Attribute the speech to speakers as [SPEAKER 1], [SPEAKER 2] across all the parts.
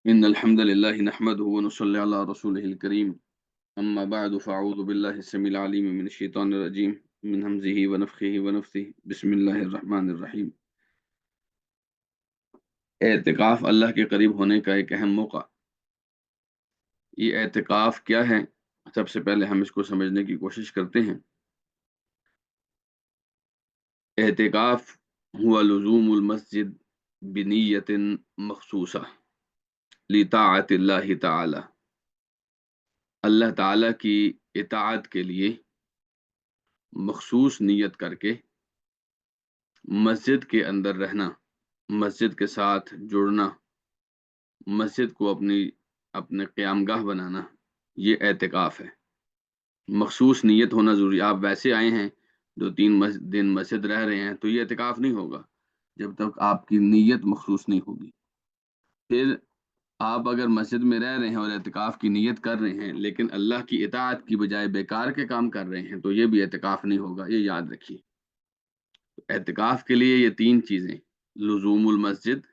[SPEAKER 1] إن الحمد لله نحمده ونصلي على رسوله الكريم أما بعد فأعوذ بالله السميع العليم من الشيطان الرجيم من همزه ونفخه ونفثه بسم الله الرحمن الرحيم۔ اعتکاف اللہ کے قریب ہونے کا ایک اہم موقع۔ یہ اعتکاف کیا ہے؟ سب سے پہلے ہم اس کو سمجھنے کی کوشش کرتے ہیں۔ اعتکاف هو لزوم المسجد بنیت مخصوصہ لطاعت اللہ تعالی، اللہ تعالی کی اطاعت کے لیے مخصوص نیت کر کے مسجد کے اندر رہنا، مسجد کے ساتھ جڑنا، مسجد کو اپنے قیام گاہ بنانا، یہ اعتکاف ہے۔ مخصوص نیت ہونا ضروری۔ آپ ویسے آئے ہیں جو 3 دن مسجد رہ رہے ہیں تو یہ اعتکاف نہیں ہوگا جب تک آپ کی نیت مخصوص نہیں ہوگی۔ پھر آپ اگر مسجد میں رہ رہے ہیں اور اعتکاف کی نیت کر رہے ہیں لیکن اللہ کی اطاعت کی بجائے بیکار کے کام کر رہے ہیں تو یہ بھی اعتکاف نہیں ہوگا، یہ یاد رکھیے۔ اعتکاف کے لیے یہ 3 چیزیں، لزوم المسجد،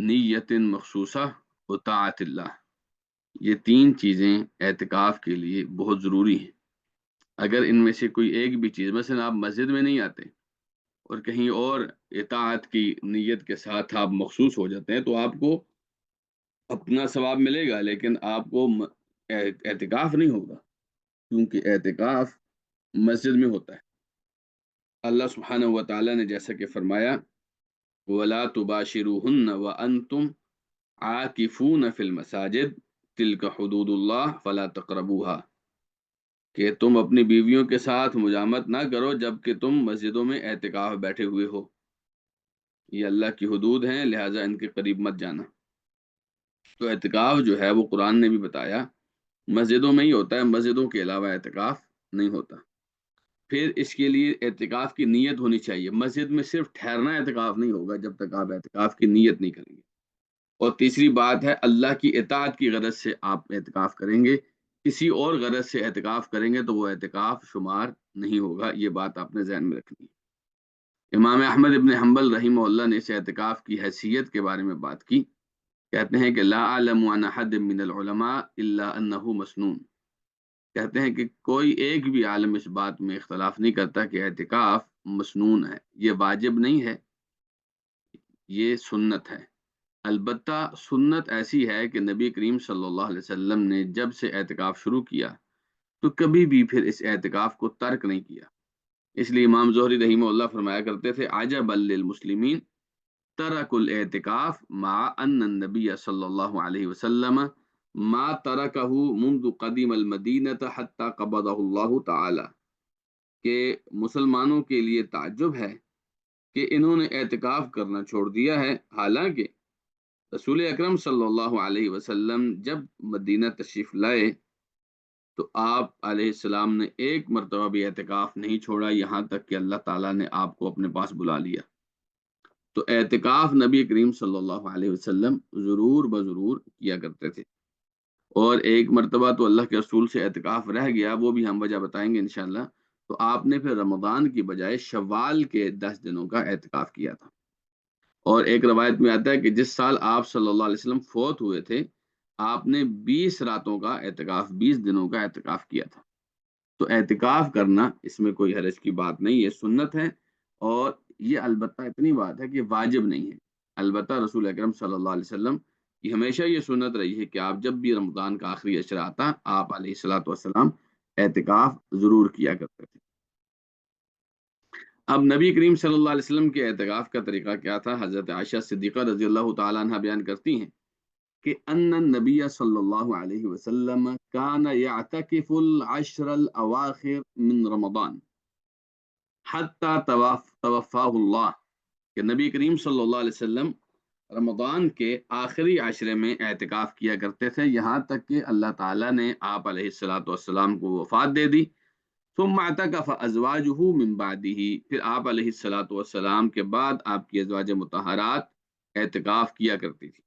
[SPEAKER 1] نیت مخصوصہ، اطاعت اللہ، یہ 3 چیزیں اعتکاف کے لیے بہت ضروری ہیں۔ اگر ان میں سے کوئی ایک بھی چیز، مثلا آپ مسجد میں نہیں آتے اور کہیں اور اطاعت کی نیت کے ساتھ آپ مخصوص ہو جاتے ہیں تو آپ کو اپنا ثواب ملے گا لیکن آپ کو اعتکاف نہیں ہوگا، کیونکہ اعتکاف مسجد میں ہوتا ہے۔ اللہ سبحانہ و تعالیٰ نے جیسا کہ فرمایا وَلَا تُبَاشِرُوهُنَّ وَأَنْتُمْ عَاكِفُونَ فِي الْمَسَاجِدِ تِلْكَ حُدُودُ اللَّهِ فَلَا تَقْرَبُوهَا، کہ تم اپنی بیویوں کے ساتھ مجامت نہ کرو جبکہ تم مسجدوں میں اعتکاف بیٹھے ہوئے ہو، یہ اللہ کی حدود ہیں لہٰذا ان کے قریب مت جانا۔ تو اعتکاف جو ہے وہ قرآن نے بھی بتایا مسجدوں میں ہی ہوتا ہے، مسجدوں کے علاوہ اعتکاف نہیں ہوتا۔ پھر اس کے لیے اعتکاف کی نیت ہونی چاہیے، مسجد میں صرف ٹھہرنا اعتکاف نہیں ہوگا جب تک آپ اعتکاف کی نیت نہیں کریں گے۔ اور تیسری بات ہے اللہ کی اطاعت کی غرض سے آپ اعتکاف کریں گے، کسی اور غرض سے اعتکاف کریں گے تو وہ اعتکاف شمار نہیں ہوگا، یہ بات آپ نے ذہن میں رکھنی ہے۔ امام احمد ابن حنبل رحمہ اللہ نے اس اعتکاف کی حیثیت کے بارے میں بات کی، کہتے ہیں کہ لا اعلم عن احد من العلماء الا انه مسنون، کہتے ہیں کہ کوئی ایک بھی عالم اس بات میں اختلاف نہیں کرتا کہ اعتکاف مسنون ہے، یہ واجب نہیں ہے، یہ سنت ہے۔ البتہ سنت ایسی ہے کہ نبی کریم صلی اللہ علیہ وسلم نے جب سے اعتکاف شروع کیا تو کبھی بھی پھر اس اعتکاف کو ترک نہیں کیا۔ اس لیے امام زہری رحمہ اللہ فرمایا کرتے تھے عجبا للمسلمین ترکوا الاعتکاف مع ان النبی صلی اللہ علیہ وسلم ما ترکہ منذ قدیم المدینہ حتی قبضہ اللہ تعالی، کہ مسلمانوں کے لیے تعجب ہے کہ انہوں نے اعتکاف کرنا چھوڑ دیا ہے، حالانکہ رسول اکرم صلی اللہ علیہ وسلم جب مدینہ تشریف لائے تو آپ علیہ السلام نے ایک مرتبہ بھی اعتکاف نہیں چھوڑا، یہاں تک کہ اللہ تعالیٰ نے آپ کو اپنے پاس بلا لیا۔ تو اعتکاف نبی کریم صلی اللہ علیہ وسلم ضرور بضرور کیا کرتے تھے، اور ایک مرتبہ تو اللہ کے رسول سے اعتکاف رہ گیا، وہ بھی ہم وجہ بتائیں گے انشاءاللہ۔ تو آپ نے پھر رمضان کی بجائے شوال کے 10 دنوں کا اعتکاف کیا تھا، اور ایک روایت میں آتا ہے کہ جس سال آپ صلی اللہ علیہ وسلم فوت ہوئے تھے آپ نے 20 راتوں کا اعتکاف، 20 دنوں کا اعتکاف کیا تھا۔ تو اعتکاف کرنا اس میں کوئی حرج کی بات نہیں، یہ سنت ہے، اور یہ البتہ اتنی بات ہے کہ واجب نہیں ہے۔ البتہ رسول اکرم صلی اللہ علیہ وسلم کی ہمیشہ یہ سنت رہی ہے کہ آپ جب بھی رمضان کا آخری عشرہ آتا آپ علیہ الصلوۃ والسلام اعتکاف ضرور کیا کرتے تھے۔ اب نبی کریم صلی اللہ علیہ وسلم کے اعتکاف کا طریقہ کیا تھا؟ حضرت عائشہ صدیقہ رضی اللہ تعالیٰ عنہ بیان کرتی ہیں کہ ان النبی صلی اللہ علیہ وسلم کان یعتکف العشر الاواخر من رمضان حتی توفاہ اللہ، کہ نبی کریم صلی اللہ علیہ وسلم رمضان کے آخری عشرے میں اعتکاف کیا کرتے تھے، یہاں تک کہ اللہ تعالیٰ نے آپ علیہ الصلوۃ والسلام کو وفات دے دی۔ ثم اعتکف ازواجہ من بعدہ، پھر آپ علیہ الصلوۃ والسلام کے بعد آپ کی ازواج مطہرات اعتکاف کیا کرتی تھی۔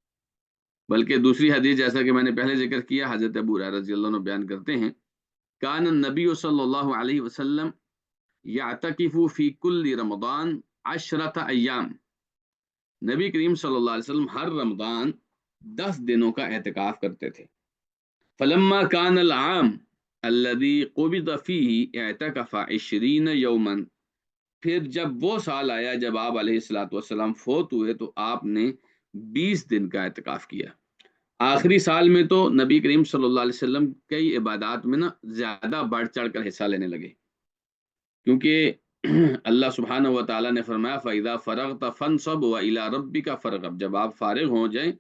[SPEAKER 1] بلکہ دوسری حدیث جیسا کہ میں نے پہلے ذکر کیا، حضرت ابو ہریرہ رضی اللہ عنہ بیان کرتے ہیں کان النبی صلی اللہ علیہ وسلم یعتکف فی کل رمضان 10 ایام، نبی کریم صلی اللہ علیہ وسلم ہر رمضان 10 دنوں کا اعتکاف کرتے تھے۔ فلما کان العام الذي قبض فيه اعتكف 20 یوما، پھر جب وہ سال آیا جب آپ علیہ الصلوۃ والسلام فوت ہوئے تو آپ نے 20 دن کا اعتکاف کیا۔ آخری سال میں تو نبی کریم صلی اللہ علیہ وسلم کئی عبادات میں نا زیادہ بڑھ چڑھ کر حصہ لینے لگے، کیونکہ اللہ سبحانہ و تعالیٰ نے فرمایا فَإِذَا فَرَغْتَ فَانْصَبْ وَإِلَىٰ رَبِّكَ فَارْغَب، جب آپ فارغ ہو جائیں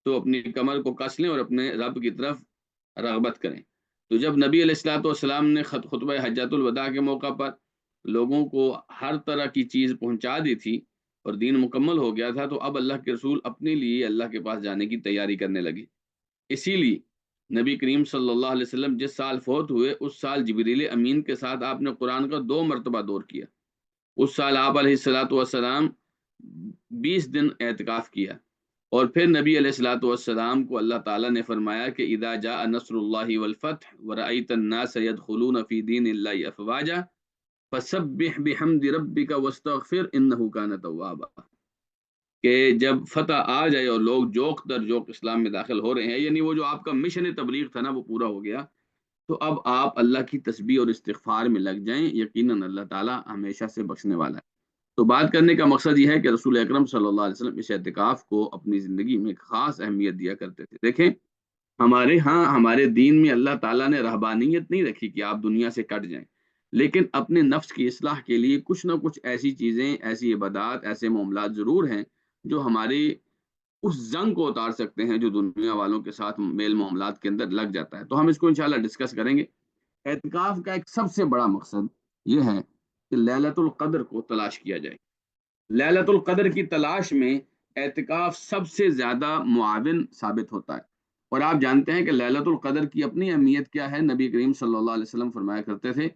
[SPEAKER 1] تو اپنی کمر کو کس لیں اور اپنے رب کی طرف رغبت کریں۔ تو جب نبی علیہ الصلوۃ والسلام نے خطبہ حجۃ الوداع کے موقع پر لوگوں کو ہر طرح کی چیز پہنچا دی تھی اور دین مکمل ہو گیا تھا، تو اب اللہ کے رسول اپنے لیے اللہ کے پاس جانے کی تیاری کرنے لگے۔ اسی لیے نبی کریم صلی اللہ علیہ وسلم جس سال فوت ہوئے اس سال جبریل امین کے ساتھ آپ نے قرآن کا 2 مرتبہ دور کیا۔ اس سال آپ علیہ الصلوۃ والسلام 20 دن اعتکاف کیا، اور پھر نبی علیہ الصلوۃ والسلام کو اللہ تعالیٰ نے فرمایا کہ اذا جاء نصر اللہ والفتح ورأیت الناس يدخلون فی دین اللہ افواجا فسبح بحمد ربک واستغفر انہ کان توابا، کہ جب فتح آ جائے اور لوگ جوق در جوق اسلام میں داخل ہو رہے ہیں، یعنی وہ جو آپ کا مشن تبلیغ تھا نا وہ پورا ہو گیا، تو اب آپ اللہ کی تسبیح اور استغفار میں لگ جائیں، یقیناً اللہ تعالیٰ ہمیشہ سے بخشنے والا ہے۔ تو بات کرنے کا مقصد یہ ہے کہ رسول اکرم صلی اللہ علیہ وسلم اس اعتکاف کو اپنی زندگی میں ایک خاص اہمیت دیا کرتے تھے۔ دیکھیں، ہمارے ہاں ہمارے دین میں اللہ تعالیٰ نے رہبانیت نہیں رکھی کہ آپ دنیا سے کٹ جائیں، لیکن اپنے نفس کی اصلاح کے لیے کچھ نہ کچھ ایسی چیزیں، ایسی عبادات، ایسے معاملات ضرور ہیں جو ہمارے اس زنگ کو اتار سکتے ہیں جو دنیا والوں کے ساتھ میل معاملات کے اندر لگ جاتا ہے۔ تو ہم اس کو انشاءاللہ ڈسکس کریں گے۔ اعتکاف کا ایک سب سے بڑا مقصد یہ ہے کہ لیلۃ القدر کو تلاش کیا جائے۔ لیلۃ القدر کی تلاش میں اعتکاف سب سے زیادہ معاون ثابت ہوتا ہے، اور آپ جانتے ہیں کہ لیلۃ القدر کی اپنی اہمیت کیا ہے۔ نبی کریم صلی اللہ علیہ وسلم فرمایا کرتے تھے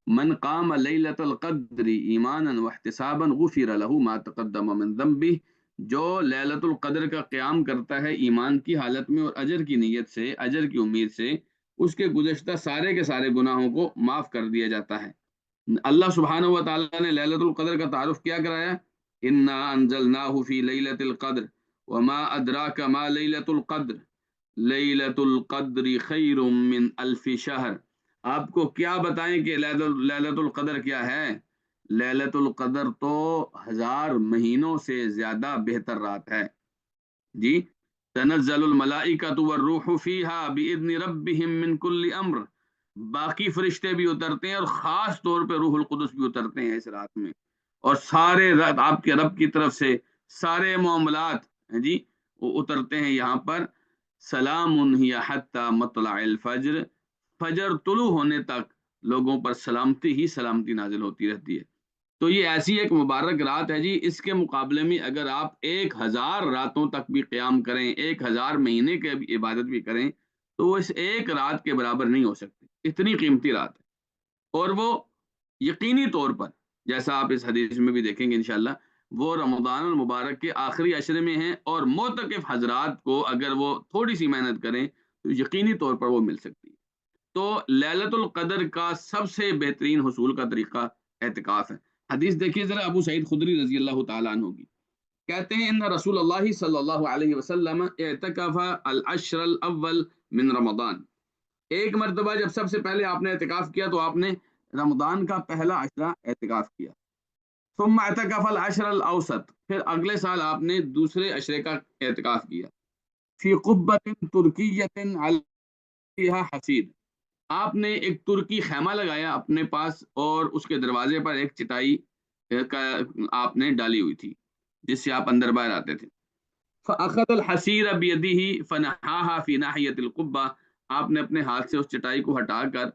[SPEAKER 1] من قام لیلۃ القدر ایمانا واحتسابا غفر له ما تقدم من ذنبه، جو لیلۃ القدر کا قیام کرتا ہے ایمان کی حالت میں اور اجر کی نیت سے، اجر کی امید سے، اس کے گزشتہ سارے کے سارے گناہوں کو معاف کر دیا جاتا ہے۔ اللہ سبحانہ و تعالیٰ نے لیلۃ القدر کا تعارف کیا کرایا، انا انزلناہ فی لیلۃ القدر وما ادراک ما لیلۃ القدر لیلۃ القدر خیر من الف شہر۔ آپ کو کیا بتائیں کہ لیلۃ القدر کیا ہے؟ لیلۃ القدر تو 1000 مہینوں سے زیادہ بہتر رات ہے جی۔ تنزل الملائکۃ والروح فیہا باذن ربہم من کل امر، باقی فرشتے بھی اترتے ہیں اور خاص طور پہ روح القدس بھی اترتے ہیں اس رات میں، اور سارے رات آپ کے رب کی طرف سے سارے معاملات جی وہ اترتے ہیں یہاں پر۔ سلام ہی حتی مطلع الفجر، فجر طلوع ہونے تک لوگوں پر سلامتی ہی سلامتی نازل ہوتی رہتی ہے۔ تو یہ ایسی ایک مبارک رات ہے جی، اس کے مقابلے میں اگر آپ 1000 راتوں تک بھی قیام کریں، 1000 مہینے کے بھی عبادت بھی کریں، تو وہ اس ایک رات کے برابر نہیں ہو سکتی، اتنی قیمتی رات ہے۔ اور وہ یقینی طور پر جیسا آپ اس حدیث میں بھی دیکھیں گے انشاءاللہ، وہ رمضان المبارک کے آخری عشرے میں ہیں، اور معتکف حضرات کو اگر وہ تھوڑی سی محنت کریں تو یقینی طور پر وہ مل سکتی ہے۔ تو لیلۃ القدر کا سب سے بہترین حصول کا طریقہ اعتکاف ہے۔ حدیث دیکھیے ذرا، ابو سعید خدری رضی اللہ تعالیٰ عنہ کی، کہتے ہیں ان رسول اللہ صلی اللہ علیہ وسلم اعتکف العشر الاول من رمضان، ایک مرتبہ جب سب سے پہلے آپ نے اعتکاف کیا تو آپ نے رمضان کا پہلا عشرہ اعتکاف کیا۔ ثم اعتکف العشر الاوسط، پھر اگلے سال آپ نے دوسرے عشرے کا اعتکاف کیا۔ فی قبۃ ترکیۃ علیہا حسیر، آپ نے ایک ترکی خیمہ لگایا اپنے پاس، اور اس کے دروازے پر ایک چٹائی آپ نے ڈالی ہوئی تھی جس سے آپ اندر باہر آتے تھے۔ فأخذ الحسیر بیدہ فنحاہا فی ناحیۃ القبہ، آپ نے اپنے ہاتھ سے اس چٹائی کو ہٹا کر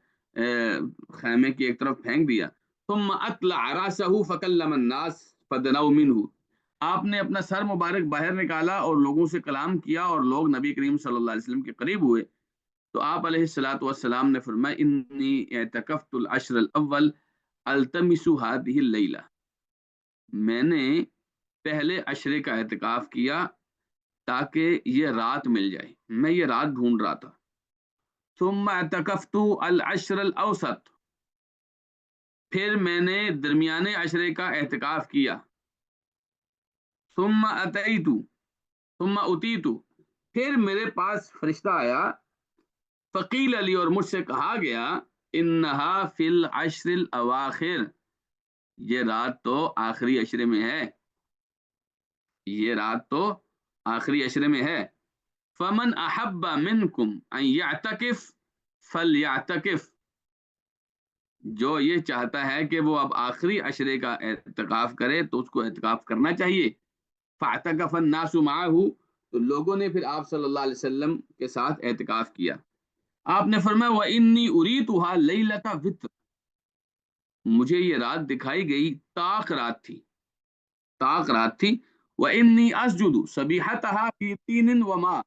[SPEAKER 1] خیمے کی ایک طرف پھینک دیا۔ ثم اطلع راسہ فکلم الناس فدنوا منہ، آپ نے اپنا سر مبارک باہر نکالا اور لوگوں سے کلام کیا، اور لوگ نبی کریم صلی اللہ علیہ وسلم کے قریب ہوئے، تو آپ علیہ الصلوۃ والسلام نے فرمایا انی اعتکفت العشر الاول التمس هذه اللیلہ، میں نے پہلے عشرے کا اعتکاف کیا تاکہ یہ رات مل جائے، میں یہ رات ڈھونڈ رہا تھا۔ ثم اعتکفت العشر الاوسط، پھر میں نے درمیانے عشرے کا اعتکاف کیا۔ ثم اتیت، پھر میرے پاس فرشتہ آیا، فقیل علی، اور مجھ سے کہا گیا، انہا فی العشر الاواخر، یہ رات تو آخری عشرے میں ہے، یہ رات تو آخری عشرے میں ہے، فمن احب منکم ان یعتکف فلیعتکف، جو یہ چاہتا ہے کہ وہ اب آخری عشرے کا اعتکاف کرے تو اس کو اعتکاف کرنا چاہیے۔ فاعتکف الناس معہ، تو لوگوں نے پھر آپ صلی اللہ علیہ وسلم کے ساتھ اعتکاف کیا۔ آپ نے فرمایا وَإِنِّي أُرِيتُهَا لَيْلَةَ وِتْرٍ، مجھے یہ رات دکھائی گئی طاق رات تھی، طاق رات تھی، وَإِنِّي أَسْجُدُ صَبِيحَتَهَا فِي طِينٍ وَمَاءٍ،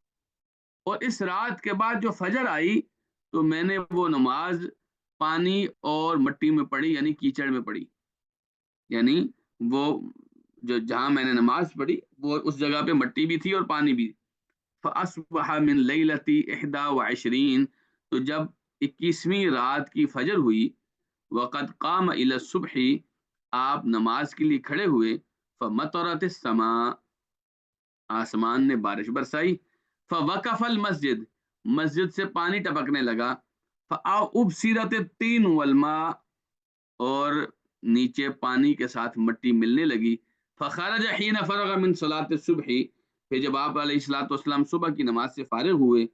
[SPEAKER 1] اور اس رات کے بعد جو فجر آئی تو میں نے وہ نماز پانی اور مٹی میں پڑھی، یعنی کیچڑ میں پڑھی، یعنی وہ جو جہاں میں نے نماز پڑھی وہ اس جگہ پہ مٹی بھی تھی اور پانی بھی۔ فَأَصْبَحَ مِن لَيْلَةِ 21، تو جب 21ویں رات کی فجر ہوئی، وقد قام الى الصبح، آپ نماز کے لیے کھڑے ہوئے، فمطرت السماء، آسمان نے بارش برسائی، فوقف المسجد، مسجد سے پانی ٹپکنے لگا، فابصرت الطین والماء، اور نیچے پانی کے ساتھ مٹی ملنے لگی، فخرج حين فرغ من صلاة الصبح، پھر جب آپ علیہ الصلوۃ والسلام صبح کی نماز سے فارغ ہوئے،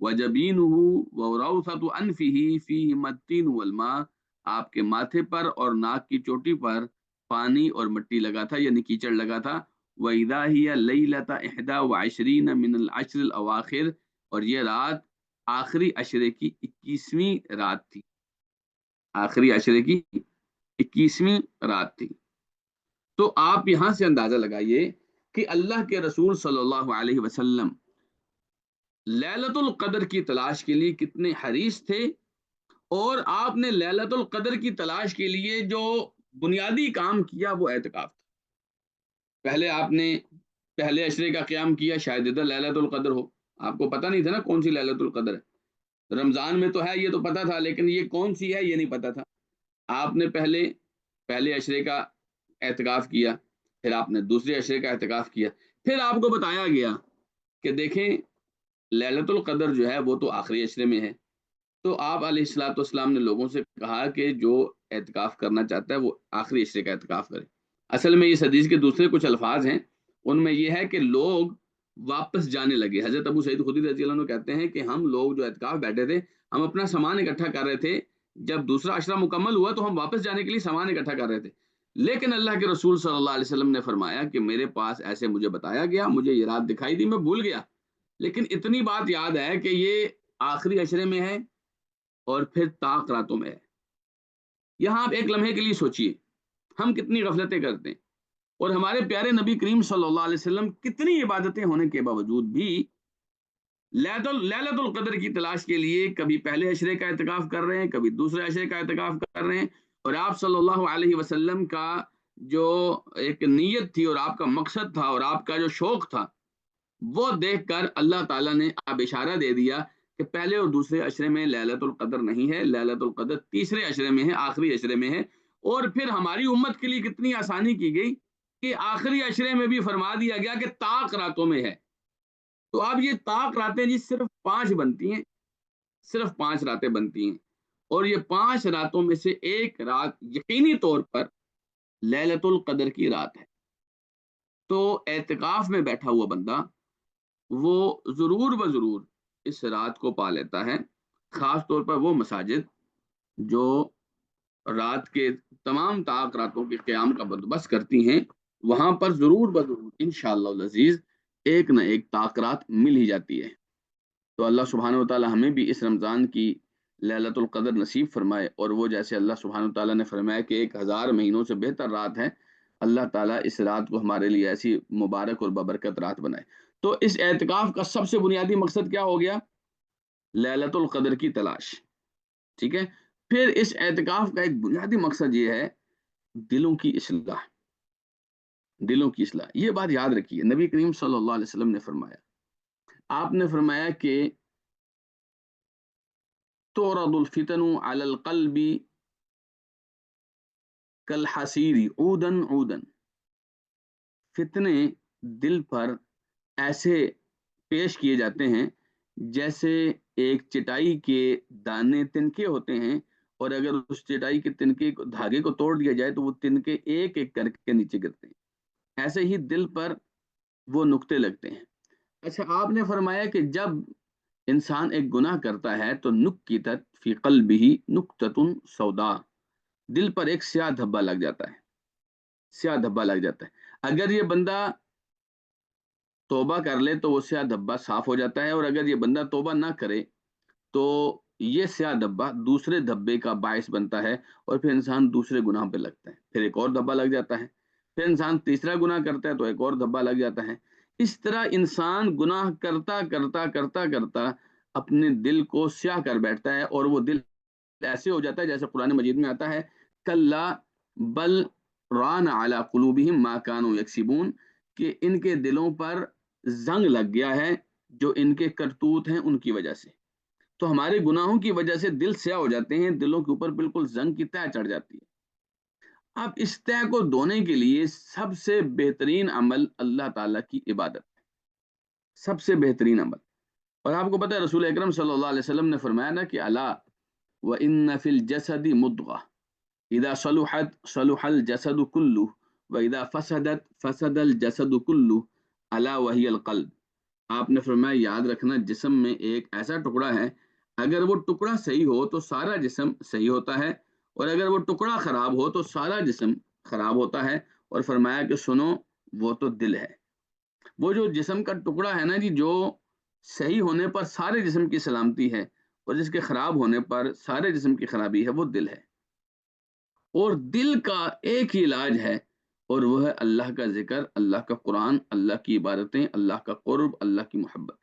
[SPEAKER 1] وجبینہ وروثۃ انفہ فیہما الطین والماء، آپ کے ماتھے پر اور ناک کی چوٹی پر پانی اور مٹی لگا تھا، یعنی کیچڑ لگا تھا، وَإِذَا هِيَ لَيْلَةَ 21 من العشر الأواخر، اور یہ رات آخری عشرے کی 21ویں رات تھی، آخری عشرے کی 21ویں رات تھی۔ تو آپ یہاں سے اندازہ لگائیے کہ اللہ کے رسول صلی اللہ علیہ وسلم لیلۃ القدر کی تلاش کے لیے کتنے حریص تھے، اور آپ نے لیلۃ القدر کی تلاش کے لیے جو بنیادی کام کیا وہ اعتکاف تھا۔ پہلے آپ نے پہلے عشرے کا قیام کیا، شاید ادھر لیلۃ القدر ہو، آپ کو پتہ نہیں تھا نا کون سی لیلۃ القدر ہے، رمضان میں تو ہے یہ تو پتہ تھا، لیکن یہ کون سی ہے یہ نہیں پتہ تھا۔ آپ نے پہلے عشرے کا اعتکاف کیا، پھر آپ نے دوسرے عشرے کا اعتکاف کیا، پھر آپ کو بتایا گیا کہ دیکھیں لیلۃ القدر جو ہے وہ تو آخری عشرے میں ہے، تو آپ علیہ الصلوۃ والسلام نے لوگوں سے کہا کہ جو اعتکاف کرنا چاہتا ہے وہ آخری عشرے کا اعتکاف کرے۔ اصل میں اس حدیث کے دوسرے کچھ الفاظ ہیں، ان میں یہ ہے کہ لوگ واپس جانے لگے۔ حضرت ابو سعید خدری رضی اللہ عنہ کہتے ہیں کہ ہم لوگ جو اعتکاف بیٹھے تھے، ہم اپنا سامان اکٹھا کر رہے تھے، جب دوسرا عشرہ مکمل ہوا تو ہم واپس جانے کے لیے سامان اکٹھا کر رہے تھے، لیکن اللہ کے رسول صلی اللہ علیہ وسلم نے فرمایا کہ میرے پاس ایسے مجھے بتایا گیا، مجھے یہ رات دکھائی دی، میں بھول گیا، لیکن اتنی بات یاد ہے کہ یہ آخری عشرے میں ہے اور پھر طاق راتوں میں ہے۔ یہاں آپ ایک لمحے کے لیے سوچئے ہم کتنی غفلتیں کرتے ہیں، اور ہمارے پیارے نبی کریم صلی اللہ علیہ وسلم کتنی عبادتیں ہونے کے باوجود بھی لیلۃ القدر کی تلاش کے لیے کبھی پہلے عشرے کا اعتکاف کر رہے ہیں، کبھی دوسرے عشرے کا اعتکاف کر رہے ہیں، اور آپ صلی اللہ علیہ وسلم کا جو ایک نیت تھی اور آپ کا مقصد تھا اور آپ کا جو شوق تھا وہ دیکھ کر اللہ تعالیٰ نے اب اشارہ دے دیا کہ پہلے اور دوسرے عشرے میں لیلۃ القدر نہیں ہے، لیلۃ القدر تیسرے عشرے میں ہے، آخری عشرے میں ہے۔ اور پھر ہماری امت کے لیے کتنی آسانی کی گئی کہ آخری عشرے میں بھی فرما دیا گیا کہ طاق راتوں میں ہے۔ تو اب یہ طاق راتیں جی صرف 5 بنتی ہیں، صرف 5 راتیں بنتی ہیں، اور یہ 5 راتوں میں سے ایک رات یقینی طور پر لیلۃ القدر کی رات ہے۔ تو اعتکاف میں بیٹھا ہوا بندہ وہ ضرور بضرور اس رات کو پا لیتا ہے، خاص طور پر وہ مساجد جو رات کے تمام طاق راتوں کے قیام کا بندوبست کرتی ہیں، وہاں پر ضرور بضرور انشاءاللہ العزیز ایک نہ ایک طاق رات مل ہی جاتی ہے۔ تو اللہ سبحانہ و تعالی ہمیں بھی اس رمضان کی لیلۃ القدر نصیب فرمائے، اور وہ جیسے اللہ سبحانہ و تعالیٰ نے فرمایا کہ 1000 مہینوں سے بہتر رات ہے، اللہ تعالیٰ اس رات کو ہمارے لیے ایسی مبارک اور ببرکت رات بنائے۔ تو اس اعتکاف کا سب سے بنیادی مقصد کیا ہو گیا؟ لیلۃ القدر کی تلاش، ٹھیک ہے۔ پھر اس اعتکاف کا ایک بنیادی مقصد یہ ہے دلوں کی اصلاح، دلوں کی اصلاح۔ یہ بات یاد رکھیے، نبی کریم صلی اللہ علیہ وسلم نے فرمایا، آپ نے فرمایا کہ تُعْرَضُ الْفِتَنُ عَلَى الْقَلْبِ كَالْحَصِيرِ عُودًا عُودًا، فتنے دل پر ایسے پیش کیے جاتے ہیں جیسے ایک چٹائی کے دانے تنکے ہوتے ہیں، اور اگر اس چٹائی کے تنکے دھاگے کو توڑ دیا جائے تو وہ تنکے ایک ایک کر کے نیچے گرتے ہیں، ایسے ہی دل پر وہ نقطے لگتے ہیں۔ اچھا، آپ نے فرمایا کہ جب انسان ایک گناہ کرتا ہے تو نکتت فی قلبہ نکتۃ سودا، دل پر ایک سیاہ دھبا لگ جاتا ہے، سیاہ دھبا لگ جاتا ہے۔ اگر یہ بندہ توبہ کر لے تو وہ سیاہ دھبا صاف ہو جاتا ہے، اور اگر یہ بندہ توبہ نہ کرے تو یہ سیاہ دھبا دوسرے دھبے کا باعث بنتا ہے، اور پھر انسان دوسرے گناہ پہ لگتا ہے، پھر ایک اور دھبا لگ جاتا ہے، پھر انسان تیسرا گناہ کرتا ہے تو ایک اور دھبا لگ جاتا ہے۔ اس طرح انسان گناہ کرتا کرتا کرتا کرتا اپنے دل کو سیاہ کر بیٹھتا ہے، اور وہ دل ایسے ہو جاتا ہے جیسے قرآن مجید میں آتا ہے کلا بل ران علی قلوبہم ما کانوا یکسبون، کہ ان کے دلوں پر زنگ لگ گیا ہے جو ان کے کرتوت ہیں ان کی وجہ سے۔ تو ہمارے گناہوں کی وجہ سے دل سیاہ ہو جاتے ہیں، دلوں کے اوپر بالکل زنگ کی تہ چڑھ جاتی ہے۔ اب اس تہ کو دھونے کے لیے سب سے بہترین عمل اللہ تعالیٰ کی عبادت ہے، سب سے بہترین عمل۔ اور آپ کو پتہ ہے رسول اکرم صلی اللہ علیہ وسلم نے فرمایا نا کہ الا وان فی الجسد مضغہ اذا صلحت صلح الجسد كله واذا فسدت فسد الجسد كله الا وهي القلب۔ آپ نے فرمایا یاد رکھنا جسم میں ایک ایسا ٹکڑا ہے، اگر وہ ٹکڑا صحیح ہو تو سارا جسم صحیح ہوتا ہے، اور اگر وہ ٹکڑا خراب ہو تو سارا جسم خراب ہوتا ہے۔ اور فرمایا کہ سنو وہ تو دل ہے، وہ جو جسم کا ٹکڑا ہے نا جی، جو صحیح ہونے پر سارے جسم کی سلامتی ہے اور جس کے خراب ہونے پر سارے جسم کی خرابی ہے، وہ دل ہے۔ اور دل کا ایک ہی علاج ہے، اور وہ ہے اللہ کا ذکر، اللہ کا قرآن، اللہ کی عبادتیں، اللہ کا قرب، اللہ کی محبت۔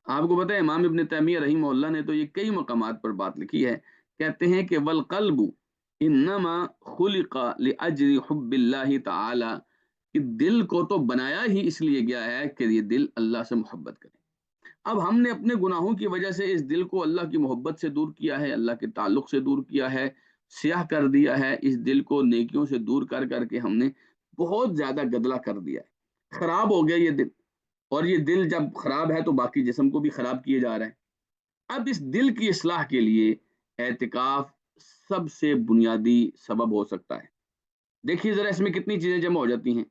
[SPEAKER 1] آپ کو پتہ ہے امام ابن تیمیہ رحمہ اللہ نے تو یہ کئی مقامات پر بات لکھی ہے، کہتے ہیں کہ والقلب انما خلق لاجل حب اللہ تعالی، کہ دل کو تو بنایا ہی اس لیے گیا ہے کہ یہ دل اللہ سے محبت کرے۔ اب ہم نے اپنے گناہوں کی وجہ سے اس دل کو اللہ کی محبت سے دور کیا ہے، اللہ کے تعلق سے دور کیا ہے، سیاہ کر دیا ہے، اس دل کو نیکیوں سے دور کر کر کے ہم نے بہت زیادہ گدلا کر دیا ہے، خراب ہو گیا یہ دل۔ اور یہ دل جب خراب ہے تو باقی جسم کو بھی خراب کیے جا رہے ہیں۔ اب اس دل کی اصلاح کے لیے اعتکاف سب سے بنیادی سبب ہو سکتا ہے۔ دیکھیے ذرا اس میں کتنی چیزیں جمع ہو جاتی ہیں۔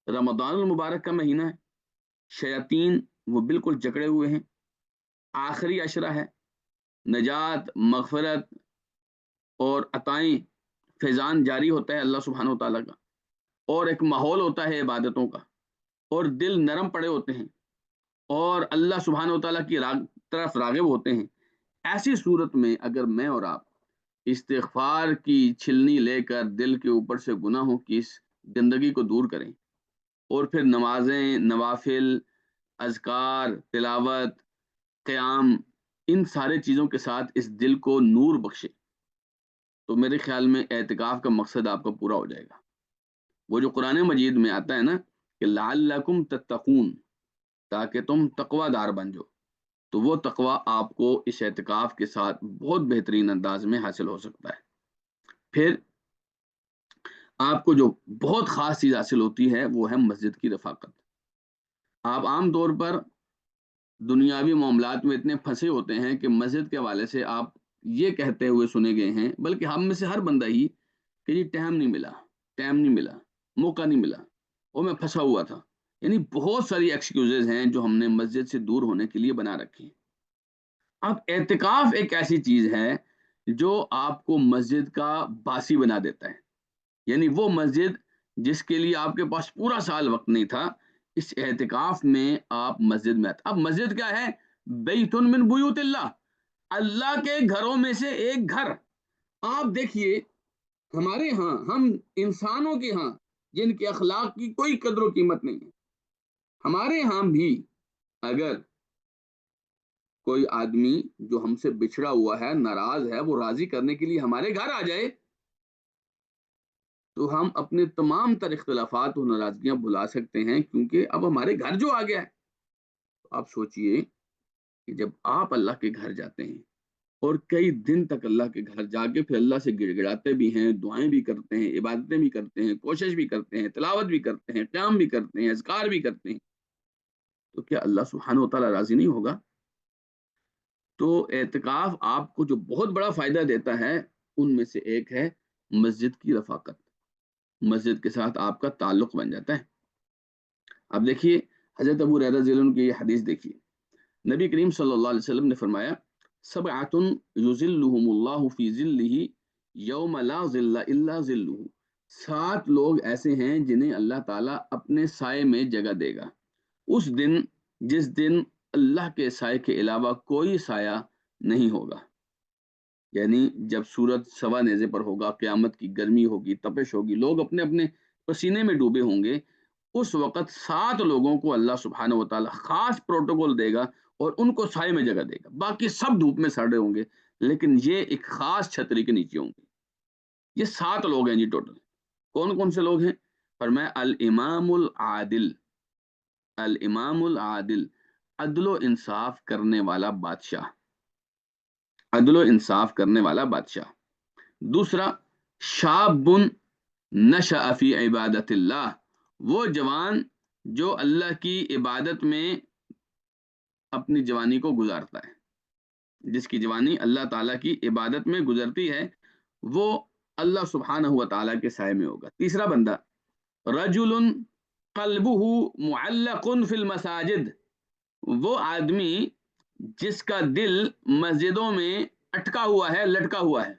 [SPEAKER 1] رمضان المبارک کا مہینہ ہے، شیاطین وہ بالکل جکڑے ہوئے ہیں، آخری عشرہ ہے، نجات، مغفرت اور عطائیں، فیضان جاری ہوتا ہے اللہ سبحانہ و تعالیٰ کا، اور ایک ماحول ہوتا ہے عبادتوں کا، اور دل نرم پڑے ہوتے ہیں، اور اللہ سبحانہ و تعالیٰ کی طرف راغب ہوتے ہیں۔ ایسی صورت میں اگر میں اور آپ استغفار کی چھلنی لے کر دل کے اوپر سے گناہوں کی اس گندگی کو دور کریں، اور پھر نمازیں، نوافل، اذکار، تلاوت، قیام، ان سارے چیزوں کے ساتھ اس دل کو نور بخشے، تو میرے خیال میں اعتکاف کا مقصد آپ کا پورا ہو جائے گا۔ وہ جو قرآن مجید میں آتا ہے نا کہ لعلکم تتقون، تاکہ تم تقوی دار بن جاؤ، تو وہ تقوی آپ کو اس اعتکاف کے ساتھ بہت بہترین انداز میں حاصل ہو سکتا ہے۔ پھر آپ کو جو بہت خاص چیز حاصل ہوتی ہے وہ ہے مسجد کی رفاقت۔ آپ عام طور پر دنیاوی معاملات میں اتنے پھنسے ہوتے ہیں کہ مسجد کے حوالے سے آپ یہ کہتے ہوئے سنے گئے ہیں، بلکہ ہم میں سے ہر بندہ ہی، کہ جی ٹائم نہیں ملا، ٹائم نہیں ملا، موقع نہیں ملا، اور میں پھنسا ہوا تھا۔ یعنی بہت ساری ایکسکیوزز ہیں جو ہم نے مسجد سے دور ہونے کے لیے بنا رکھی ہیں۔ اب اعتکاف ایک ایسی چیز ہے جو آپ کو مسجد کا باسی بنا دیتا ہے، یعنی وہ مسجد جس کے لیے آپ کے پاس پورا سال وقت نہیں تھا، اس اعتکاف میں آپ مسجد میں آتے۔ اب مسجد کیا ہے؟ بیت من بیوت اللہ، اللہ کے گھروں میں سے ایک گھر۔ آپ دیکھیے ہمارے ہاں، ہم انسانوں کے ہاں جن کے اخلاق کی کوئی قدر و قیمت نہیں ہے، ہمارے ہاں بھی اگر کوئی آدمی جو ہم سے بچھڑا ہوا ہے، ناراض ہے، وہ راضی کرنے کے لیے ہمارے گھر آ جائے تو ہم اپنے تمام تر اختلافات اور ناراضگیاں بھلا سکتے ہیں، کیونکہ اب ہمارے گھر جو آ گیا ہے۔ تو آپ سوچئے کہ جب آپ اللہ کے گھر جاتے ہیں اور کئی دن تک اللہ کے گھر جا کے پھر اللہ سے گڑ گڑاتے بھی ہیں، دعائیں بھی کرتے ہیں، عبادتیں بھی کرتے ہیں، کوشش بھی کرتے ہیں، تلاوت بھی کرتے ہیں، قیام بھی کرتے ہیں، اذکار بھی کرتے ہیں، تو کیا اللہ سبحانہ و تعالیٰ راضی نہیں ہوگا؟ تو اعتکاف آپ کو جو بہت بڑا فائدہ دیتا ہے ان میں سے ایک ہے مسجد کی رفاقت، مسجد کے ساتھ آپ کا تعلق بن جاتا ہے۔ اب دیکھیے حضرت ابو ہریرہ رضی اللہ عنہ کی یہ حدیث دیکھیے، نبی کریم صلی اللہ علیہ وسلم نے فرمایا سبعۃ یظلھم اللہ فی ظلہ یوم لا ظل الا ظلہ، 7 لوگ ایسے ہیں جنہیں اللہ تعالیٰ اپنے سائے میں جگہ دے گا اس دن جس دن اللہ کے سائے کے علاوہ کوئی سایہ نہیں ہوگا، یعنی جب سورج سوا نیزے پر ہوگا، قیامت کی گرمی ہوگی، تپش ہوگی، لوگ اپنے اپنے پسینے میں ڈوبے ہوں گے، اس وقت 7 لوگوں کو اللہ سبحانہ و تعالیٰ خاص پروٹوکول دے گا اور ان کو سائے میں جگہ دے گا، باقی سب دھوپ میں سڑے ہوں گے لیکن یہ ایک خاص چھتری کے نیچے ہوں گے۔ یہ 7 لوگ ہیں جی ٹوٹل۔ کون کون سے لوگ ہیں؟ فرمایا الامام العادل، الامام العادل، عدل و انصاف کرنے والا بادشاہ، عدل و انصاف کرنے والا بادشاہ۔ دوسرا شاب نشأ فی عبادت اللہ، وہ جوان جو اللہ کی عبادت میں اپنی جوانی کو گزارتا ہے، جس کی جوانی اللہ تعالیٰ کی عبادت میں گزرتی ہے وہ اللہ سبحانہ و تعالیٰ کے سائے میں ہوگا۔ تیسرا بندہ رجل قلبہ معلق فی المساجد، وہ آدمی جس کا دل مسجدوں میں اٹکا ہوا ہے، لٹکا ہوا ہے،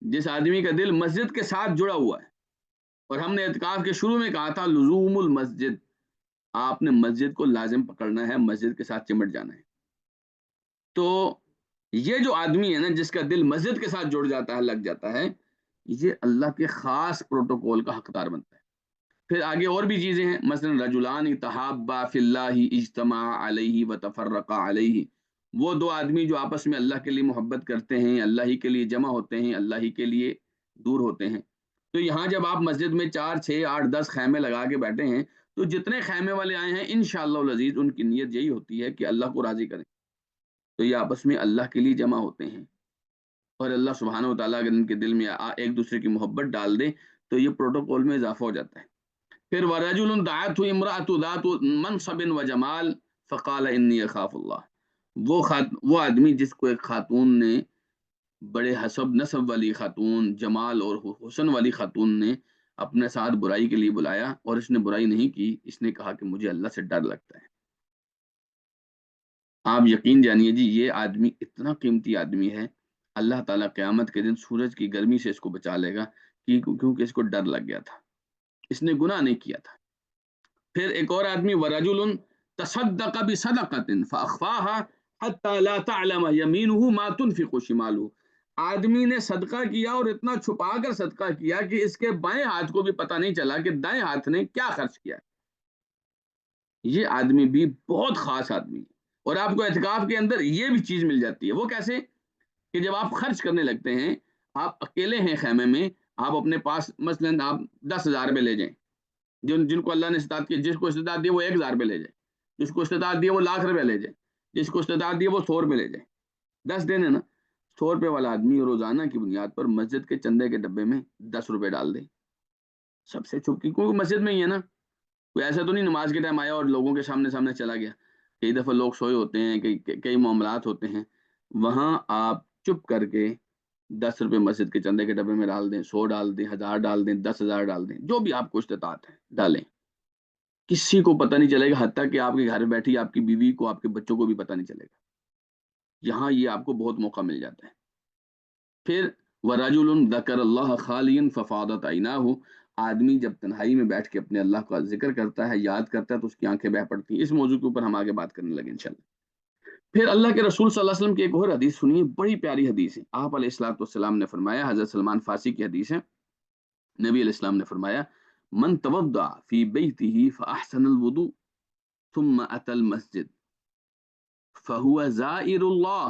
[SPEAKER 1] جس آدمی کا دل مسجد کے ساتھ جڑا ہوا ہے۔ اور ہم نے اعتکاف کے شروع میں کہا تھا لزوم المسجد، آپ نے مسجد کو لازم پکڑنا ہے، مسجد کے ساتھ چمٹ جانا ہے۔ تو یہ جو آدمی ہے نا جس کا دل مسجد کے ساتھ جڑ جاتا ہے، لگ جاتا ہے، یہ اللہ کے خاص پروٹوکول کا حقدار بنتا ہے۔ پھر آگے اور بھی چیزیں ہیں، مثلا رجلان تحابا فی اللہ اجتماع علیہ وتفرقا علیہ، وہ 2 آدمی جو آپس میں اللہ کے لیے محبت کرتے ہیں، اللہ ہی کے لیے جمع ہوتے ہیں، اللہ ہی کے لیے دور ہوتے ہیں۔ تو یہاں جب آپ مسجد میں 4 6 8 10 خیمے لگا کے بیٹھے ہیں تو جتنے خیمے والے آئے ہیں انشاءاللہ العزیز ان کی نیت یہی ہوتی ہے کہ اللہ کو راضی کریں، تو یہ آپس میں اللہ کے لیے جمع ہوتے ہیں، اور اللہ سبحانہ و تعالیٰ اگر ان کے دل میں ایک دوسرے کی محبت ڈال دے تو یہ پروٹوکول میں اضافہ ہو جاتا ہے۔ پھر وَرَجُلٌ دَعَتْهُ امْرَأَةٌ ذَاتُ مَنْصَبٍ وَجَمَالٍ فَقَالَ إِنِّي أَخَافُ اللَّهِ، وہ آدمی جس کو ایک خاتون نے، بڑے حسب نسب والی خاتون، جمال اور حسن والی خاتون نے اپنے ساتھ برائی کے لیے بلایا اور اس نے برائی نہیں کی، اس نے کہا کہ مجھے اللہ سے ڈر لگتا ہے۔ آپ یقین جانیے جی یہ آدمی اتنا قیمتی آدمی ہے، اللہ تعالیٰ قیامت کے دن سورج کی گرمی سے اس کو بچا لے گا کیونکہ اس کو ڈر لگ گیا تھا، اس نے گناہ نہیں کیا تھا۔ پھر ایک اور آدمی وَرَجُلٌ تَصَدَّقَ بِصَدَقَةٍ فَأَخْفَاهَا حَتَّى لَا تَعْلَمَ يَمِينُهُ مَا تُنْفِقُ شِمَالُهُ، آدمی نے صدقہ کیا اور اتنا چھپا کر صدقہ کیا کہ اس کے بائیں ہاتھ کو بھی پتہ نہیں چلا کہ دائیں ہاتھ نے کیا خرچ کیا۔ یہ آدمی بھی بہت خاص آدمی ہے، اور آپ کو اعتکاف کے اندر یہ بھی چیز مل جاتی ہے۔ وہ کیسے؟ کہ جب آپ خرچ کرنے لگتے ہیں، آپ اکیلے ہیں خیمے میں، آپ اپنے پاس مثلاً آپ 10,000 روپے لے جائیں، جن کو اللہ نے استطاعت کی، جس کو استطاعت دی وہ 1,000 روپے لے جائے، جس کو استطاعت دی وہ 1,00,000 روپے لے جائے، جس کو استطاعت دی وہ 100 روپے لے جائے، 10 دن ہے نا، 100 روپے والا آدمی روزانہ کی بنیاد پر مسجد کے چندے کے ڈبے میں 10 روپے ڈال دے، سب سے چھپ کی، کیونکہ مسجد میں ہی ہے نا، کوئی ایسا تو نہیں نماز کے ٹائم آیا اور لوگوں کے سامنے چلا گیا۔ کئی دفعہ لوگ سوئے ہوتے ہیں، کئی معاملات ہوتے ہیں، وہاں آپ چپ کر کے 10 روپے مسجد کے چندے کے ڈبے میں ڈال دیں، 100 ڈال دیں، 1000 ڈال دیں، 10,000 ڈال دیں، جو بھی آپ کو استطاعت ہے ڈالیں، کسی کو پتہ نہیں چلے گا، حتیٰ کہ آپ کے گھر بیٹھی آپ کی بیوی کو، آپ کے بچوں کو بھی پتہ نہیں چلے گا۔ یہاں یہ آپ کو بہت موقع مل جاتا ہے۔ پھر وَرَجُلٌ ذَكَرَ اللَّهَ خَالِيًا فَفَاضَتْ عَيْنَاهُ، آدمی جب تنہائی میں بیٹھ کے اپنے اللہ کا ذکر کرتا ہے، یاد کرتا ہے، تو اس کی آنکھیں بہہ پڑتی ہیں۔ اس موضوع کے اوپر ہم آگے بات کرنے لگے انشاءاللہ۔ پھر اللہ کے رسول صلی اللہ علیہ وسلم کی ایک اور حدیث سنیے، بڑی پیاری حدیث ہے۔ آپ علیہ الصلوۃ والسلام نے فرمایا، حضرت سلمان فارسی کی حدیث ہے، نبی علیہ السلام نے فرمایا من توضع فی بیتہ فاحسن الوضوء ثم اتى المسجد فهو زائر اللہ،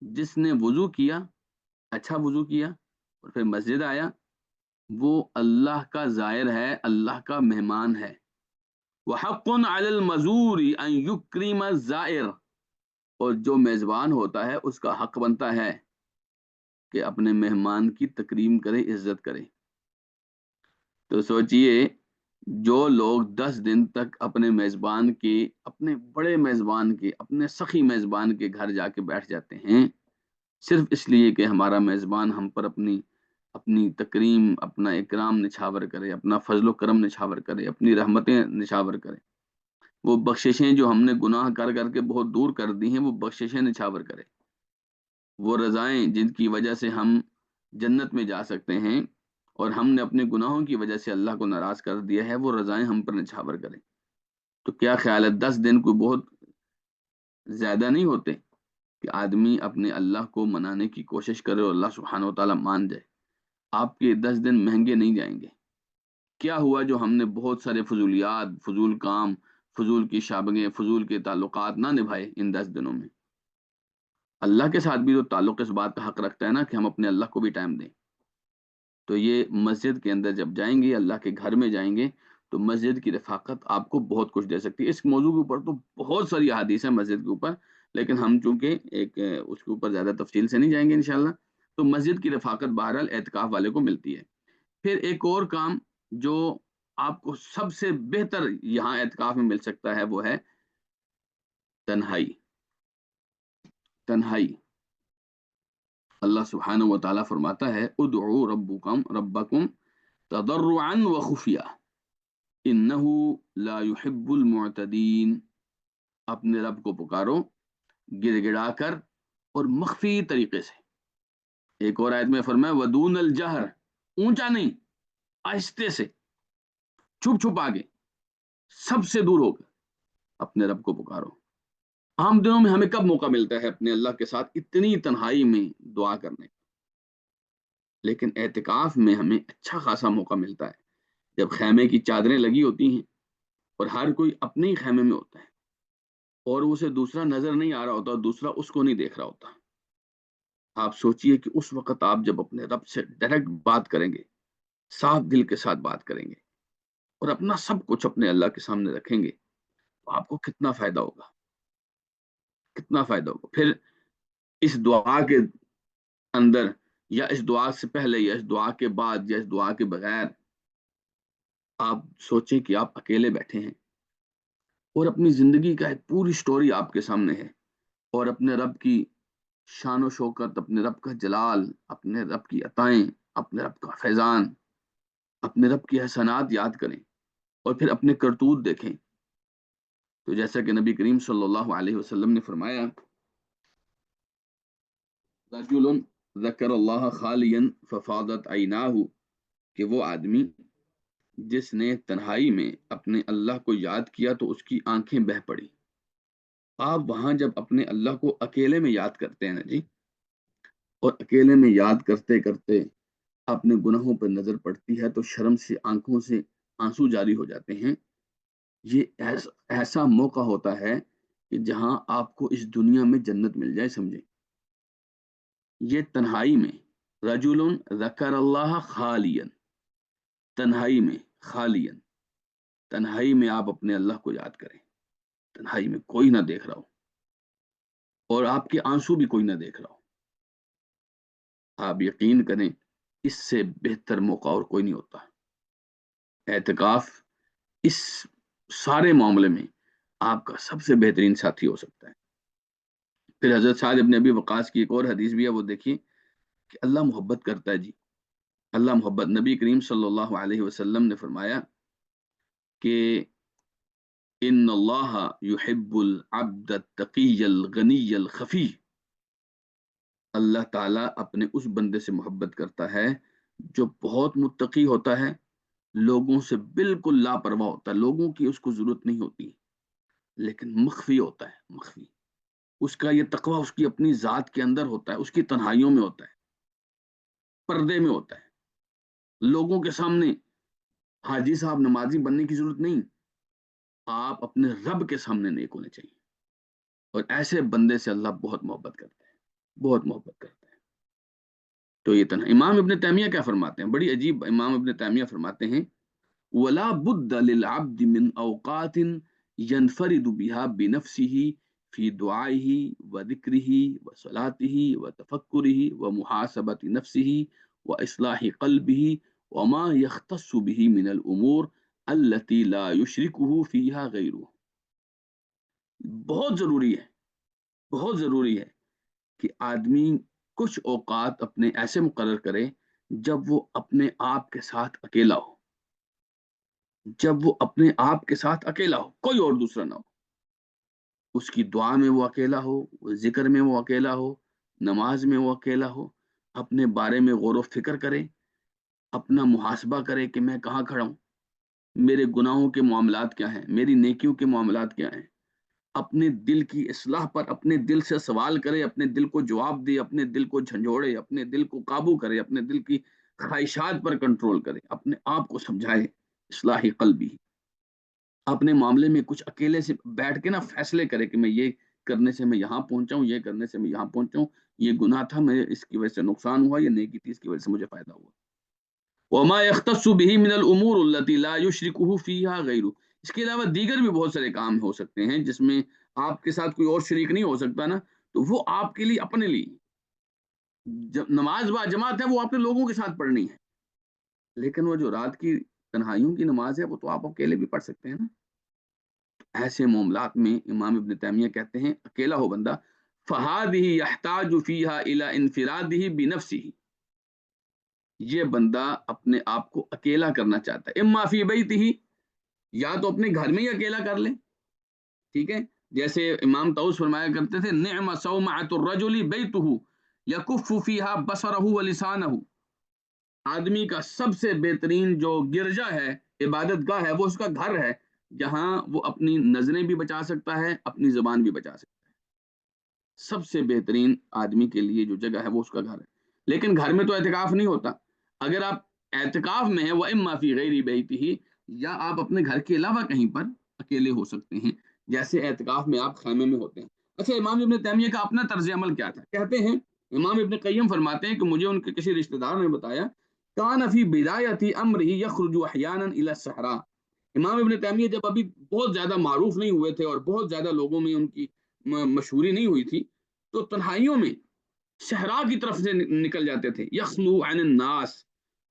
[SPEAKER 1] جس نے وضو کیا، اچھا وضو کیا اور پھر مسجد آیا، وہ اللہ کا زائر ہے، اللہ کا مہمان ہے۔ وحق علی المزور ان یکرم الزائر، اور جو میزبان ہوتا ہے اس کا حق بنتا ہے کہ اپنے مہمان کی تکریم کرے، عزت کرے۔ تو سوچئے جو لوگ 10 دن تک اپنے میزبان کے، اپنے بڑے میزبان کے، اپنے سخی میزبان کے گھر جا کے بیٹھ جاتے ہیں صرف اس لیے کہ ہمارا میزبان ہم پر اپنی اپنی تکریم، اپنا اکرام نچھاور کرے، اپنا فضل و کرم نچھاور کرے، اپنی رحمتیں نچھاور کرے، وہ بخششیں جو ہم نے گناہ کر کر کے بہت دور کر دی ہیں وہ بخششیں نچھاور کرے، وہ رضائیں جن کی وجہ سے ہم جنت میں جا سکتے ہیں اور ہم نے اپنے گناہوں کی وجہ سے اللہ کو ناراض کر دیا ہے، وہ رضائیں ہم پر نچھاور کرے۔ تو کیا خیال ہے 10 دن کوئی بہت زیادہ نہیں ہوتے کہ آدمی اپنے اللہ کو منانے کی کوشش کرے اور اللہ سبحانہ و تعالیٰ مان جائے؟ آپ کے 10 دن مہنگے نہیں جائیں گے۔ کیا ہوا جو ہم نے بہت سارے فضولیات، فضول کام، فضول کی شابگیں، فضول کے تعلقات نہ نبھائے ان 10 دنوں میں؟ اللہ کے ساتھ بھی تو تعلق اس بات کا حق رکھتا ہے نا کہ ہم اپنے اللہ کو بھی ٹائم دیں۔ تو یہ مسجد کے اندر جب جائیں گے، اللہ کے گھر میں جائیں گے، تو مسجد کی رفاقت آپ کو بہت کچھ دے سکتی ہے۔ اس موضوع کے اوپر تو بہت ساری احادیث ہیں مسجد کے اوپر، لیکن ہم چونکہ اس کے اوپر زیادہ تفصیل سے نہیں جائیں گے انشاءاللہ۔ تو مسجد کی رفاقت بہرحال اعتکاف والے کو ملتی ہے۔ پھر ایک اور کام جو آپ کو سب سے بہتر یہاں اعتکاف میں مل سکتا ہے وہ ہے تنہائی۔ تنہائی، اللہ سبحانہ و تعالیٰ فرماتا ہے ادعوا ربکم تضرعا وخفیہ انہ لا يحب المعتدین، اپنے رب کو پکارو گڑ گڑا کر اور مخفی طریقے سے۔ ایک اور آیت میں فرمایا ودون الجہر، اونچا نہیں، آہستے سے، چھپ چھپ آگے، سب سے دور ہو کر اپنے رب کو پکارو۔ عام دنوں میں ہمیں کب موقع ملتا ہے اپنے اللہ کے ساتھ اتنی تنہائی میں دعا کرنے کا؟ لیکن اعتکاف میں ہمیں اچھا خاصا موقع ملتا ہے جب خیمے کی چادریں لگی ہوتی ہیں اور ہر کوئی اپنے ہی خیمے میں ہوتا ہے اور اسے دوسرا نظر نہیں آ رہا ہوتا اور دوسرا اس کو نہیں دیکھ رہا ہوتا۔ آپ سوچئے کہ اس وقت آپ جب اپنے رب سے ڈائریکٹ بات کریں گے، صاف دل کے ساتھ بات کریں گے اور اپنا سب کچھ اپنے اللہ کے سامنے رکھیں گے، تو آپ کو کتنا فائدہ ہوگا، کتنا فائدہ ہوگا۔ پھر اس دعا کے اندر یا اس دعا سے پہلے یا اس دعا کے بعد یا اس دعا کے بغیر آپ سوچیں کہ آپ اکیلے بیٹھے ہیں اور اپنی زندگی کا ایک پوری سٹوری آپ کے سامنے ہے اور اپنے رب کی شان و شوکت، اپنے رب کا جلال، اپنے رب کی عطائیں، اپنے رب کا فیضان، اپنے رب کی احسانات یاد کریں اور پھر اپنے کرتوت دیکھیں۔ تو جیسا کہ نبی کریم صلی اللہ علیہ وسلم نے فرمایا رجل ذکر اللہ خالیا ففاضت عیناہ، کہ وہ آدمی جس نے تنہائی میں اپنے اللہ کو یاد کیا تو اس کی آنکھیں بہہ پڑی۔ آپ وہاں جب اپنے اللہ کو اکیلے میں یاد کرتے ہیں نا جی، اور اکیلے میں یاد کرتے کرتے اپنے گناہوں پر نظر پڑتی ہے تو شرم سے آنکھوں سے آنسو جاری ہو جاتے ہیں۔ یہ ایسا موقع ہوتا ہے کہ جہاں آپ کو اس دنیا میں جنت مل جائے، سمجھیں۔ یہ تنہائی میں رجل ذکر اللہ خالیا، تنہائی میں خالیا، تنہائی میں آپ اپنے اللہ کو یاد کریں، تنہائی میں کوئی نہ دیکھ رہا ہو اور آپ کے آنسو بھی کوئی نہ دیکھ رہا ہو۔ آپ یقین کریں اس سے بہتر موقع اور کوئی نہیں ہوتا۔ اعتکاف اس سارے معاملے میں آپ کا سب سے بہترین ساتھی ہو سکتا ہے۔ پھر حضرت سعد ابن ابی وقاص کی ایک اور حدیث بھی ہے، وہ دیکھیے کہ اللہ محبت کرتا ہے جی، اللہ محبت۔ نبی کریم صلی اللہ علیہ وسلم نے فرمایا کہ ان اللہ یحب العبد التقی الغنی الخفی، اللہ تعالیٰ اپنے اس بندے سے محبت کرتا ہے جو بہت متقی ہوتا ہے، لوگوں سے بالکل لاپرواہ ہوتا ہے، لوگوں کی اس کو ضرورت نہیں ہوتی، لیکن مخفی ہوتا ہے، مخفی۔ اس کا یہ تقوی اس کی اپنی ذات کے اندر ہوتا ہے، اس کی تنہائیوں میں ہوتا ہے، پردے میں ہوتا ہے، لوگوں کے سامنے حاجی صاحب نمازی بننے کی ضرورت نہیں، آپ اپنے رب کے سامنے نیک ہونے چاہیے، اور ایسے بندے سے اللہ بہت محبت کرتا ہے، بہت محبت کرتا ہے۔ تو یہ تنہا امام ابن تیمیہ کیا فرماتے ہیں، بڑی عجیب، امام ابن تیمیہ فرماتے ہیں وَلَا بُدَّ لِلْعَبْدِ مِنْ أَوْقَاتٍ يَنْفَرِدُ بِهَا بِنَفْسِهِ فِي دُعَائِهِ وَذِكْرِهِ وَصَلَاتِهِ وَتَفَكُّرِهِ وَمُحَاسَبَةِ نَفْسِهِ وَإِصْلَاحِ قَلْبِهِ وَمَا يَخْتَصُّ بِهِ مِنَ الْأُمُورِ التی لا یشرکہ فیہا غیرہ. بہت ضروری ہے، بہت ضروری ہے کہ آدمی کچھ اوقات اپنے ایسے مقرر کرے جب وہ اپنے آپ کے ساتھ اکیلا ہو، جب وہ اپنے آپ کے ساتھ اکیلا ہو، کوئی اور دوسرا نہ ہو. اس کی دعا میں وہ اکیلا ہو، ذکر میں وہ اکیلا ہو، نماز میں وہ اکیلا ہو، اپنے بارے میں غور و فکر کرے، اپنا محاسبہ کرے کہ میں کہاں کھڑا ہوں، میرے گناہوں کے معاملات کیا ہیں، میری نیکیوں کے معاملات کیا ہیں. اپنے دل کی اصلاح پر اپنے دل سے سوال کرے، اپنے دل کو جواب دے، اپنے دل کو جھنجھوڑے، اپنے دل کو قابو کرے، اپنے دل کی خواہشات پر کنٹرول کرے، اپنے آپ کو سمجھائے. اصلاح قلبی، اپنے معاملے میں کچھ اکیلے سے بیٹھ کے نا فیصلے کرے کہ میں یہ کرنے سے میں یہاں پہنچا ہوں، یہ کرنے سے میں یہاں پہنچا ہوں، یہ گناہ تھا میں اس کی وجہ سے نقصان ہوا، یہ نیکی تھی اس کی وجہ سے مجھے فائدہ ہوا. وما يختص به من الامور التي لا يشركه فيها غيره. اس کے علاوہ دیگر بھی بہت سارے کام ہو سکتے ہیں جس میں آپ کے ساتھ کوئی اور شریک نہیں ہو سکتا نا، تو وہ آپ کے لیے اپنے لیے. جب نماز با جماعت ہے وہ آپ نے لوگوں کے ساتھ پڑھنی ہے، لیکن وہ جو رات کی تنہائیوں کی نماز ہے وہ تو آپ اکیلے بھی پڑھ سکتے ہیں نا. ایسے معاملات میں امام ابن تیمیہ کہتے ہیں اکیلا ہو بندہ فہذہ یحتاج فیہا الی انفرادہ بنفسہ، یہ بندہ اپنے آپ کو اکیلا کرنا چاہتا ہے. اما فی بیتہ، یا تو اپنے گھر میں ہی اکیلا کر لے، ٹھیک ہے. جیسے امام طاؤس فرمایا کرتے تھے نعم صومعۃ الرجل بیتہ یکف فیہا بصرہ ولسانہ. آدمی کا سب سے بہترین جو گرجا ہے، عبادت گاہ ہے، وہ اس کا گھر ہے، جہاں وہ اپنی نظریں بھی بچا سکتا ہے، اپنی زبان بھی بچا سکتا ہے. سب سے بہترین آدمی کے لیے جو جگہ ہے وہ اس کا گھر ہے. لیکن گھر میں تو اعتکاف نہیں ہوتا. اگر آپ اعتکاف میں ہیں وَإِمَّا فِي غَيْرِ بَيْتِهِ، یا آپ اپنے گھر کے علاوہ کہیں پر اکیلے ہو سکتے ہیں، جیسے اعتکاف میں آپ خیمے میں ہوتے ہیں. اچھا، امام ابن تیمیہ کا اپنا طرز عمل کیا تھا؟ کہتے ہیں امام ابن قیم فرماتے ہیں کہ مجھے ان کے کسی رشتہ دار نے بتایا کان فی بدایت امرہ یخرج احیانا الی الصحراء. امام ابن تیمیہ جب ابھی بہت زیادہ معروف نہیں ہوئے تھے اور بہت زیادہ لوگوں میں ان کی مشہوری نہیں ہوئی تھی، تو تنہائیوں میں صحرا کی طرف سے نکل جاتے تھے. یخلو عن الناس،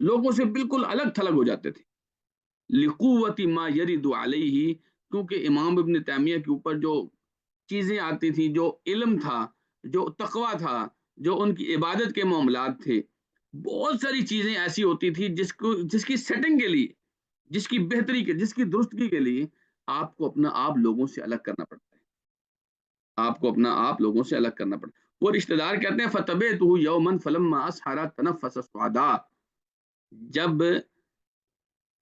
[SPEAKER 1] لوگوں سے بالکل الگ تھلگ ہو جاتے تھے. لقوت ما یرد علیہ، کیونکہ امام ابن تیمیہ کے اوپر جو چیزیں آتی تھی، جو علم تھا، جو تقوی تھا، جو ان کی عبادت کے معاملات تھے، بہت ساری چیزیں ایسی ہوتی تھی جس کی سیٹنگ کے لیے، جس کی بہتری کے، جس کی درستگی کے لیے آپ کو اپنا آپ لوگوں سے الگ کرنا پڑتا ہے. آپ کو اپنا آپ لوگوں سے الگ کرنا پڑتا ہے. وہ رشتہ دار کہتے ہیں فَتَبِعْتُهُ يَوْمًا فَلَمَّا أَسْحَرَ تَنَفَّسَ صُعَدَاءَ. جب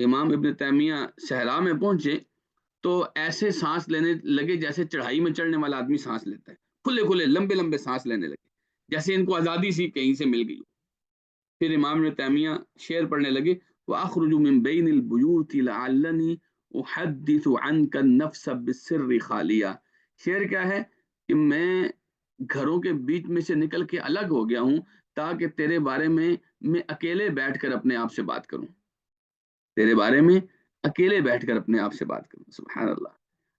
[SPEAKER 1] امام ابن تیمیہ صحرا میں پہنچے تو ایسے سانس لینے لگے جیسے چڑھائی میں چڑھنے والا آدمی سانس لیتا ہے، کھلے کھلے لمبے لمبے سانس لینے لگے، جیسے ان کو آزادی سی کہیں سے مل گئی. پھر امام ابن تیمیہ شعر پڑھنے لگے وَأَخْرُجُ مِن بَيْنِ الْبُيُوتِ لَعَلَّنِي أُحَدِّثُ عَنْكَ النَّفْسَ بِالسِّرِّ خَالِيًا. شعر کیا ہے کہ میں گھروں کے بیچ میں سے نکل کے الگ ہو گیا ہوں تاکہ تیرے بارے میں اکیلے بیٹھ کر اپنے آپ سے بات کروں، تیرے بارے میں اکیلے بیٹھ کر اپنے آپ سے بات کروں. سبحان اللہ.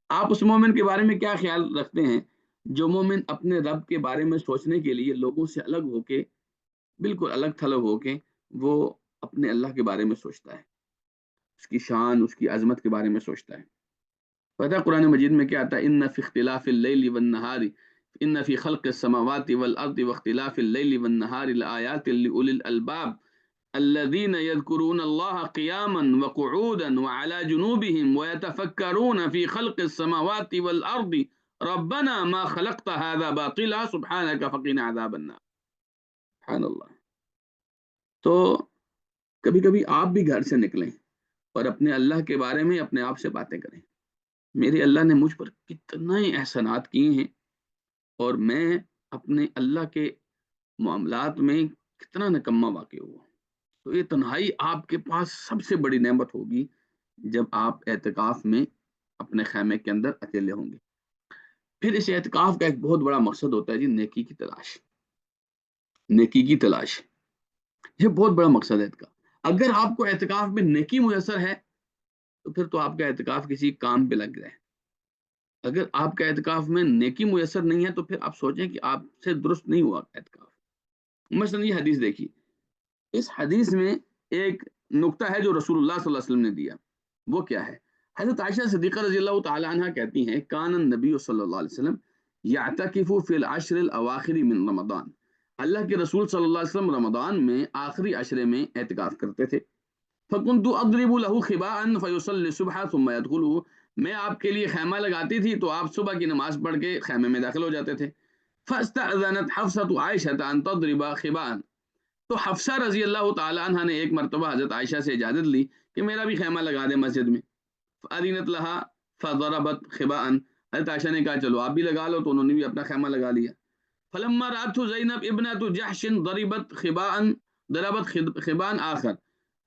[SPEAKER 1] آپ اس مومن کے بارے میں کیا خیال رکھتے ہیں جو مومن اپنے رب کے بارے میں سوچنے کے لیے لوگوں سے الگ ہو کے، بالکل الگ تھلگ ہو کے، وہ اپنے اللہ کے بارے میں سوچتا ہے، اس کی شان، اس کی عظمت کے بارے میں سوچتا ہے. پتہ قرآن مجید میں کیا آتا ہے؟ ان فی اختلاف اللیل والنہار ان فی خلق السماوات والارض واختلاف اللیل والنہار لآیات لأولی الالباب الذین یذکرون اللہ قیاما وقعودا وعلی جنوبہم ویتفکرون فی خلق السماوات والارض ربنا ما خلقت هذا باطلا سبحانک فقنا عذاب النار. سبحان اللہ. تو کبھی کبھی آپ بھی گھر سے نکلیں اور اپنے اللہ کے بارے میں اپنے آپ سے باتیں کریں. میرے اللہ نے مجھ پر کتنے احسانات کیے ہیں اور میں اپنے اللہ کے معاملات میں کتنا نکما واقع ہوا. تو یہ تنہائی آپ کے پاس سب سے بڑی نعمت ہوگی جب آپ اعتکاف میں اپنے خیمے کے اندر اکیلے ہوں گے. پھر اس اعتکاف کا ایک بہت بڑا مقصد ہوتا ہے جی نیکی کی تلاش. نیکی کی تلاش یہ بہت بڑا مقصد ہے اس کا. اگر آپ کو اعتکاف میں نیکی میسر ہے تو پھر تو آپ کا اعتکاف کسی کام پہ لگ جائے. اگر آپ کا اعتکاف میں نیکی میسر نہیں ہے تو پھر آپ سوچیں کہ آپ سے درست نہیں ہوا اعتکاف. مثلا یہ حدیث دیکھیے، اس حدیث میں ایک نقطہ ہے جو رسول اللہ صلی اللہ علیہ وسلم نے دیا. وہ کیا ہے؟ حضرت عائشہ صدیقہ رضی اللہ تعالی عنہ کہتی ہیں کان النبی صلی اللہ علیہ وسلم یعتکف فی العشر الاواخر من رمضان، اللہ کے رسول صلی اللہ علیہ وسلم رمضان میں آخری عشرے میں اعتکاف کرتے تھے. فکنت اضرب له خباء فیصلی الصبح ثم يدخل، میں آپ کے لیے خیمہ لگاتی تھی تو آپ صبح کی نماز پڑھ کے خیمے میں داخل ہو جاتے تھے. فاستأذنت حفصة عائشة ان تضرب خباء، تو حفصہ رضی اللہ تعالی عنہ نے ایک مرتبہ حضرت عائشہ سے اجازت لی کہ میرا بھی خیمہ لگا دے مسجد میں. فأذنت لها فضربت خباء، حضرت عائشہ نے کہا چلو آپ بھی لگا لو، تو انہوں نے بھی اپنا خیمہ لگا لیا. فلما رأته زینب ابنۃ جحش ضربت خباء آخر،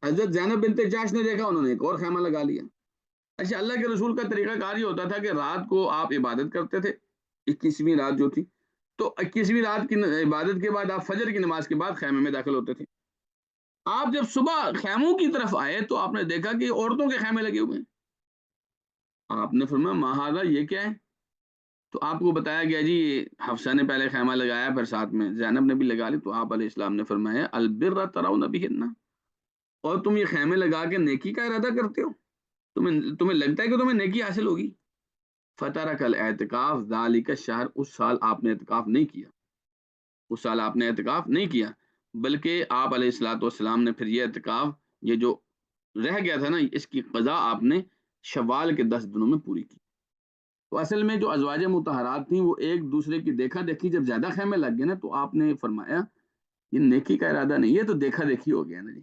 [SPEAKER 1] حضرت زینب بنت جحش نے دیکھا، انہوں نے ایک اور خیمہ لگا لیا. اچھا، اللہ کے رسول کا طریقہ کار یہ ہوتا تھا کہ رات کو آپ عبادت کرتے تھے، 21ویں رات جو تھی، تو 21ویں رات کی عبادت کے بعد آپ فجر کی نماز کے بعد خیمے میں داخل ہوتے تھے. آپ جب صبح خیموں کی طرف آئے تو آپ نے دیکھا کہ عورتوں کے خیمے لگے ہوئے ہیں. آپ نے فرمایا ما ھذا، یہ کیا ہے؟ تو آپ کو بتایا گیا جی حفصہ نے پہلے خیمہ لگایا، پھر ساتھ میں زینب نے بھی لگا لی. تو آپ علیہ السلام نے فرمایا البر ترون بہن، اور تم یہ خیمے لگا کے نیکی کا ارادہ کرتے ہو، تمہیں لگتا ہے کہ تمہیں نیکی حاصل ہوگی. فترک الاعتکاف ذالک الشہر، اس سال آپ نے اعتکاف نہیں کیا، اس سال آپ نے اعتکاف نہیں کیا، بلکہ آپ علیہ الصلوۃ والسلام نے پھر یہ اعتکاف، یہ جو رہ گیا تھا نا، اس کی قضا آپ نے شوال کے 10 دنوں میں پوری کی. تو اصل میں جو ازواج مطہرات تھیں وہ ایک دوسرے کی دیکھا دیکھی جب زیادہ خیمے لگ گئے نا، تو آپ نے فرمایا یہ نیکی کا ارادہ نہیں، یہ تو دیکھا دیکھی ہو گیا نا جی.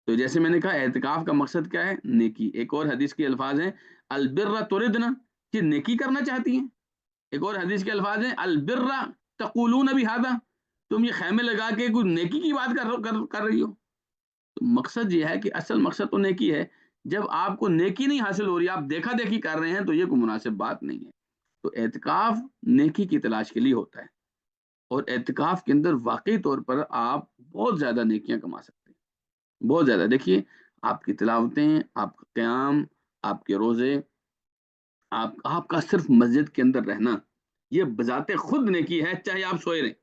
[SPEAKER 1] تو جیسے میں نے کہا اعتکاف کا مقصد کیا ہے؟ نیکی. ایک اور حدیث کے الفاظ ہیں البر تردنا، کہ نیکی کرنا چاہتی ہیں. ایک اور حدیث کے الفاظ ہیں البر تقولون بہذا، تم یہ خیمے لگا کے کوئی نیکی کی بات کر رہی ہو. تو مقصد یہ ہے کہ اصل مقصد تو نیکی ہے. جب آپ کو نیکی نہیں حاصل ہو رہی، آپ دیکھا دیکھی کر رہے ہیں، تو یہ کوئی مناسب بات نہیں ہے. تو اعتکاف نیکی کی تلاش کے لیے ہوتا ہے، اور اعتکاف کے اندر واقعی طور پر آپ بہت زیادہ نیکیاں کما سکتے ہیں، بہت زیادہ. دیکھیے آپ کی تلاوتیں، آپ کا قیام، آپ کے روزے، آپ کا صرف مسجد کے اندر رہنا، یہ بذات خود نیکی ہے، چاہے آپ سوئے رہیں.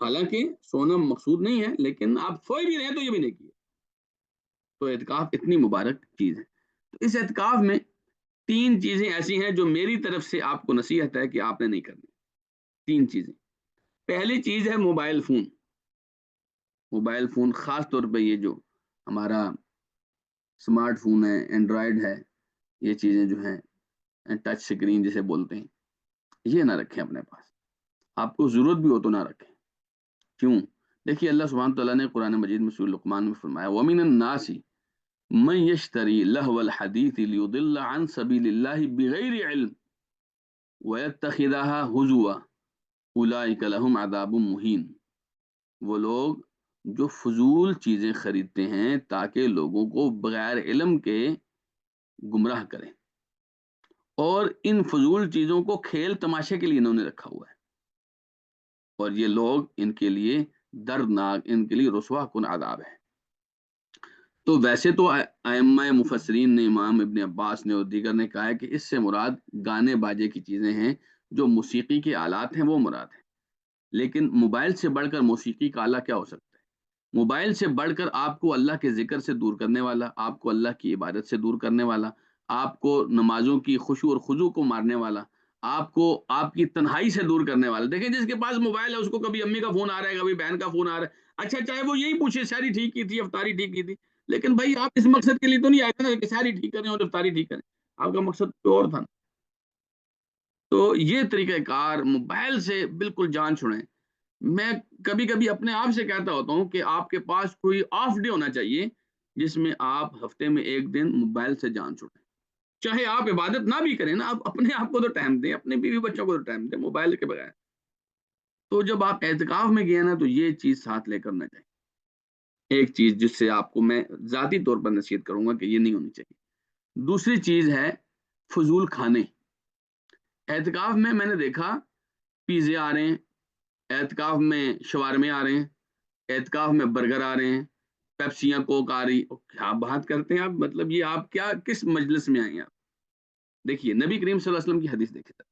[SPEAKER 1] حالانکہ سونا مقصود نہیں ہے، لیکن آپ سوئے بھی رہیں تو یہ بھی نیکی ہے. تو اعتکاف اتنی مبارک چیز ہے. تو اس اعتکاف میں 3 چیزیں ایسی ہیں جو میری طرف سے آپ کو نصیحت ہے کہ آپ نے نہیں کرنی. 3 چیزیں. پہلی چیز ہے موبائل فون. موبائل فون خاص طور پہ یہ جو ہمارا اسمارٹ فون ہے، اینڈرائڈ ہے، یہ چیزیں جو ہیں ٹچ سکرین جسے بولتے ہیں، یہ نہ رکھیں اپنے پاس. آپ کو ضرورت بھی ہو تو نہ رکھیں. کیوں؟ دیکھیے اللہ سبحانہ تعالیٰ نے قرآن مجید میں سورہ لقمان میں فرمایا وَمِنَ النَّاسِ مَن يَشْتَرِي لَهْوَ الْحَدِيثِ لِيُضِلَّ عَن سَبِيلِ اللَّهِ بِغَيْرِ عِلْمٍ وَيَتَّخِذَهَا هُزُوًا أُولَٰئِكَ لَهُمْ عَذَابٌ مُّهِينٌ. وہ لوگ جو فضول چیزیں خریدتے ہیں تاکہ لوگوں کو بغیر علم کے گمراہ کریں، اور ان فضول چیزوں کو کھیل تماشے کے لیے انہوں نے رکھا ہوا ہے، اور یہ لوگ ان کے لیے دردناک، ان کے لیے رسوا کن عذاب ہے. تو ویسے تو ائمہ مفسرین نے، امام ابن عباس نے اور دیگر نے کہا ہے کہ اس سے مراد گانے باجے کی چیزیں ہیں، جو موسیقی کے آلات ہیں وہ مراد ہیں. لیکن موبائل سے بڑھ کر موسیقی کا آلہ کیا ہو سکتا ہے؟ موبائل سے بڑھ کر آپ کو اللہ کے ذکر سے دور کرنے والا، آپ کو اللہ کی عبادت سے دور کرنے والا، آپ کو نمازوں کی خشوع اور خضوع کو مارنے والا، آپ کو آپ کی تنہائی سے دور کرنے والا. دیکھیں جس کے پاس موبائل ہے اس کو کبھی امی کا فون آ رہا ہے، کبھی بہن کا فون آ رہا ہے. اچھا چاہے وہ یہی پوچھے ساری ٹھیک کی تھی، افطاری ٹھیک کی تھی، لیکن بھائی آپ اس مقصد کے لیے تو نہیں آئے تھے نا کہ ساری ٹھیک کریں اور افطاری ٹھیک کریں. آپ کا مقصد تو اور تھا. تو یہ طریقہ کار موبائل سے بالکل جان چھڑیں. میں کبھی کبھی اپنے آپ سے کہتا ہوتا ہوں کہ آپ کے پاس کوئی آف ڈے ہونا چاہیے جس میں آپ ہفتے میں ایک دن موبائل سے جان چھوڑیں. چاہے آپ عبادت نہ بھی کریں نا، آپ اپنے آپ کو تو ٹائم دیں، اپنے بیوی بچوں کو تو ٹائم دیں موبائل کے بغیر. تو جب آپ اعتکاف میں گئے نا تو یہ چیز ساتھ لے کر نہ جائیں. ایک چیز جس سے آپ کو میں ذاتی طور پر نصیحت کروں گا کہ یہ نہیں ہونی چاہیے. دوسری چیز ہے فضول کھانے. اعتکاف میں نے دیکھا پیزے آ رہے ہیں، اعتکاف میں شوارمے آ رہے ہیں، اعتکاف میں برگر آ رہے ہیں، پیپسیاں کوک آ رہی. کیا بات کرتے ہیں آپ؟ مطلب یہ آپ کیا کس مجلس میں آئے ہیں آپ؟ دیکھیے نبی کریم صلی اللہ علیہ وسلم کی حدیث دیکھیں،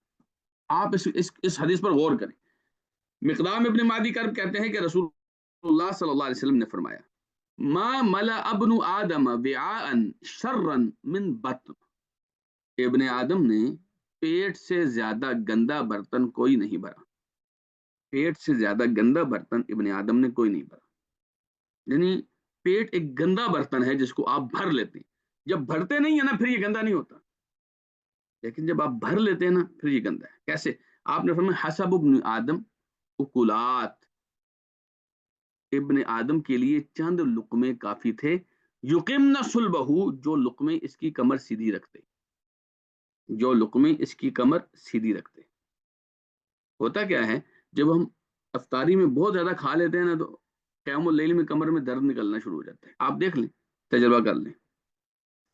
[SPEAKER 1] آپ اس حدیث پر غور کریں. مقدام ابن معدی کرب کہتے ہیں کہ رسول اللہ صلی اللہ علیہ وسلم نے فرمایا ما ملا ابن آدم وعاء شرا من بطن، ابن آدم نے پیٹ سے زیادہ گندا برتن کوئی نہیں بھرا، پیٹ سے زیادہ گندا برتن ابن آدم نے کوئی نہیں بھرا، یعنی پیٹ ایک گندا برتن ہے جس کو آپ بھر لیتے ہیں، جب بھرتے نہیں ہے نا پھر یہ گندا نہیں ہوتا، لیکن جب آپ بھر لیتے ہیں نا پھر یہ گندا ہے۔ کیسے؟ آپ نے فرمایا حسب ابن آدم اکلات، ابن آدم کے لیے چند لقمے کافی تھے، یقمن صلبہ، جو لقمے اس کی کمر سیدھی رکھتے، جو لقمے اس کی کمر سیدھی رکھتے۔ ہوتا کیا ہے، جب ہم افطاری میں بہت زیادہ کھا لیتے ہیں نا تو قیام اللیل میں کمر میں درد نکلنا شروع ہو جاتا ہے، آپ دیکھ لیں، تجربہ کر لیں،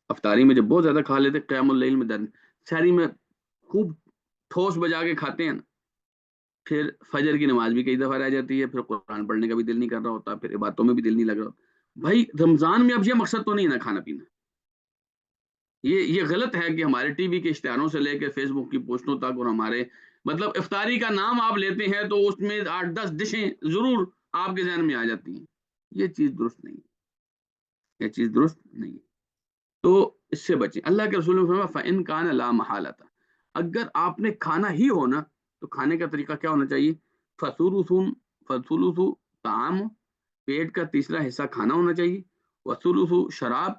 [SPEAKER 1] افطاری میں جب بہت زیادہ کھا لیتے ہیں قیام اللیل میں درد، سحری میں خوب ٹھوس بجا کے کھاتے ہیں نا، پھر فجر کی نماز بھی کئی دفعہ رہ جاتی ہے، پھر قرآن پڑھنے کا بھی دل نہیں کر رہا ہوتا، پھر عبادتوں میں بھی دل نہیں لگ رہا ہوتا۔ بھائی رمضان میں اب یہ مقصد تو نہیں ہے نا کھانا پینا، یہ غلط ہے کہ ہمارے ٹی وی کے اشتہاروں سے لے کے فیس بک کی پوسٹوں تک، اور ہمارے مطلب افطاری کا نام آپ لیتے ہیں تو اس میں 8-10 ڈشیں ضرور آپ کے ذہن میں آ جاتی ہیں، یہ چیز درست نہیں ہے، یہ چیز درست نہیں ہے، تو اس سے بچیں۔ اللہ کے رسول نے فرمایا فَإِن كَانَ لَا مَحَالَةَ، اگر آپ نے کھانا ہی ہونا تو کھانے کا طریقہ کیا ہونا چاہیے، فَثُلُثُ طعام، پیٹ کا تیسرا حصہ کھانا ہونا چاہیے، وَثُلُثُ شراب،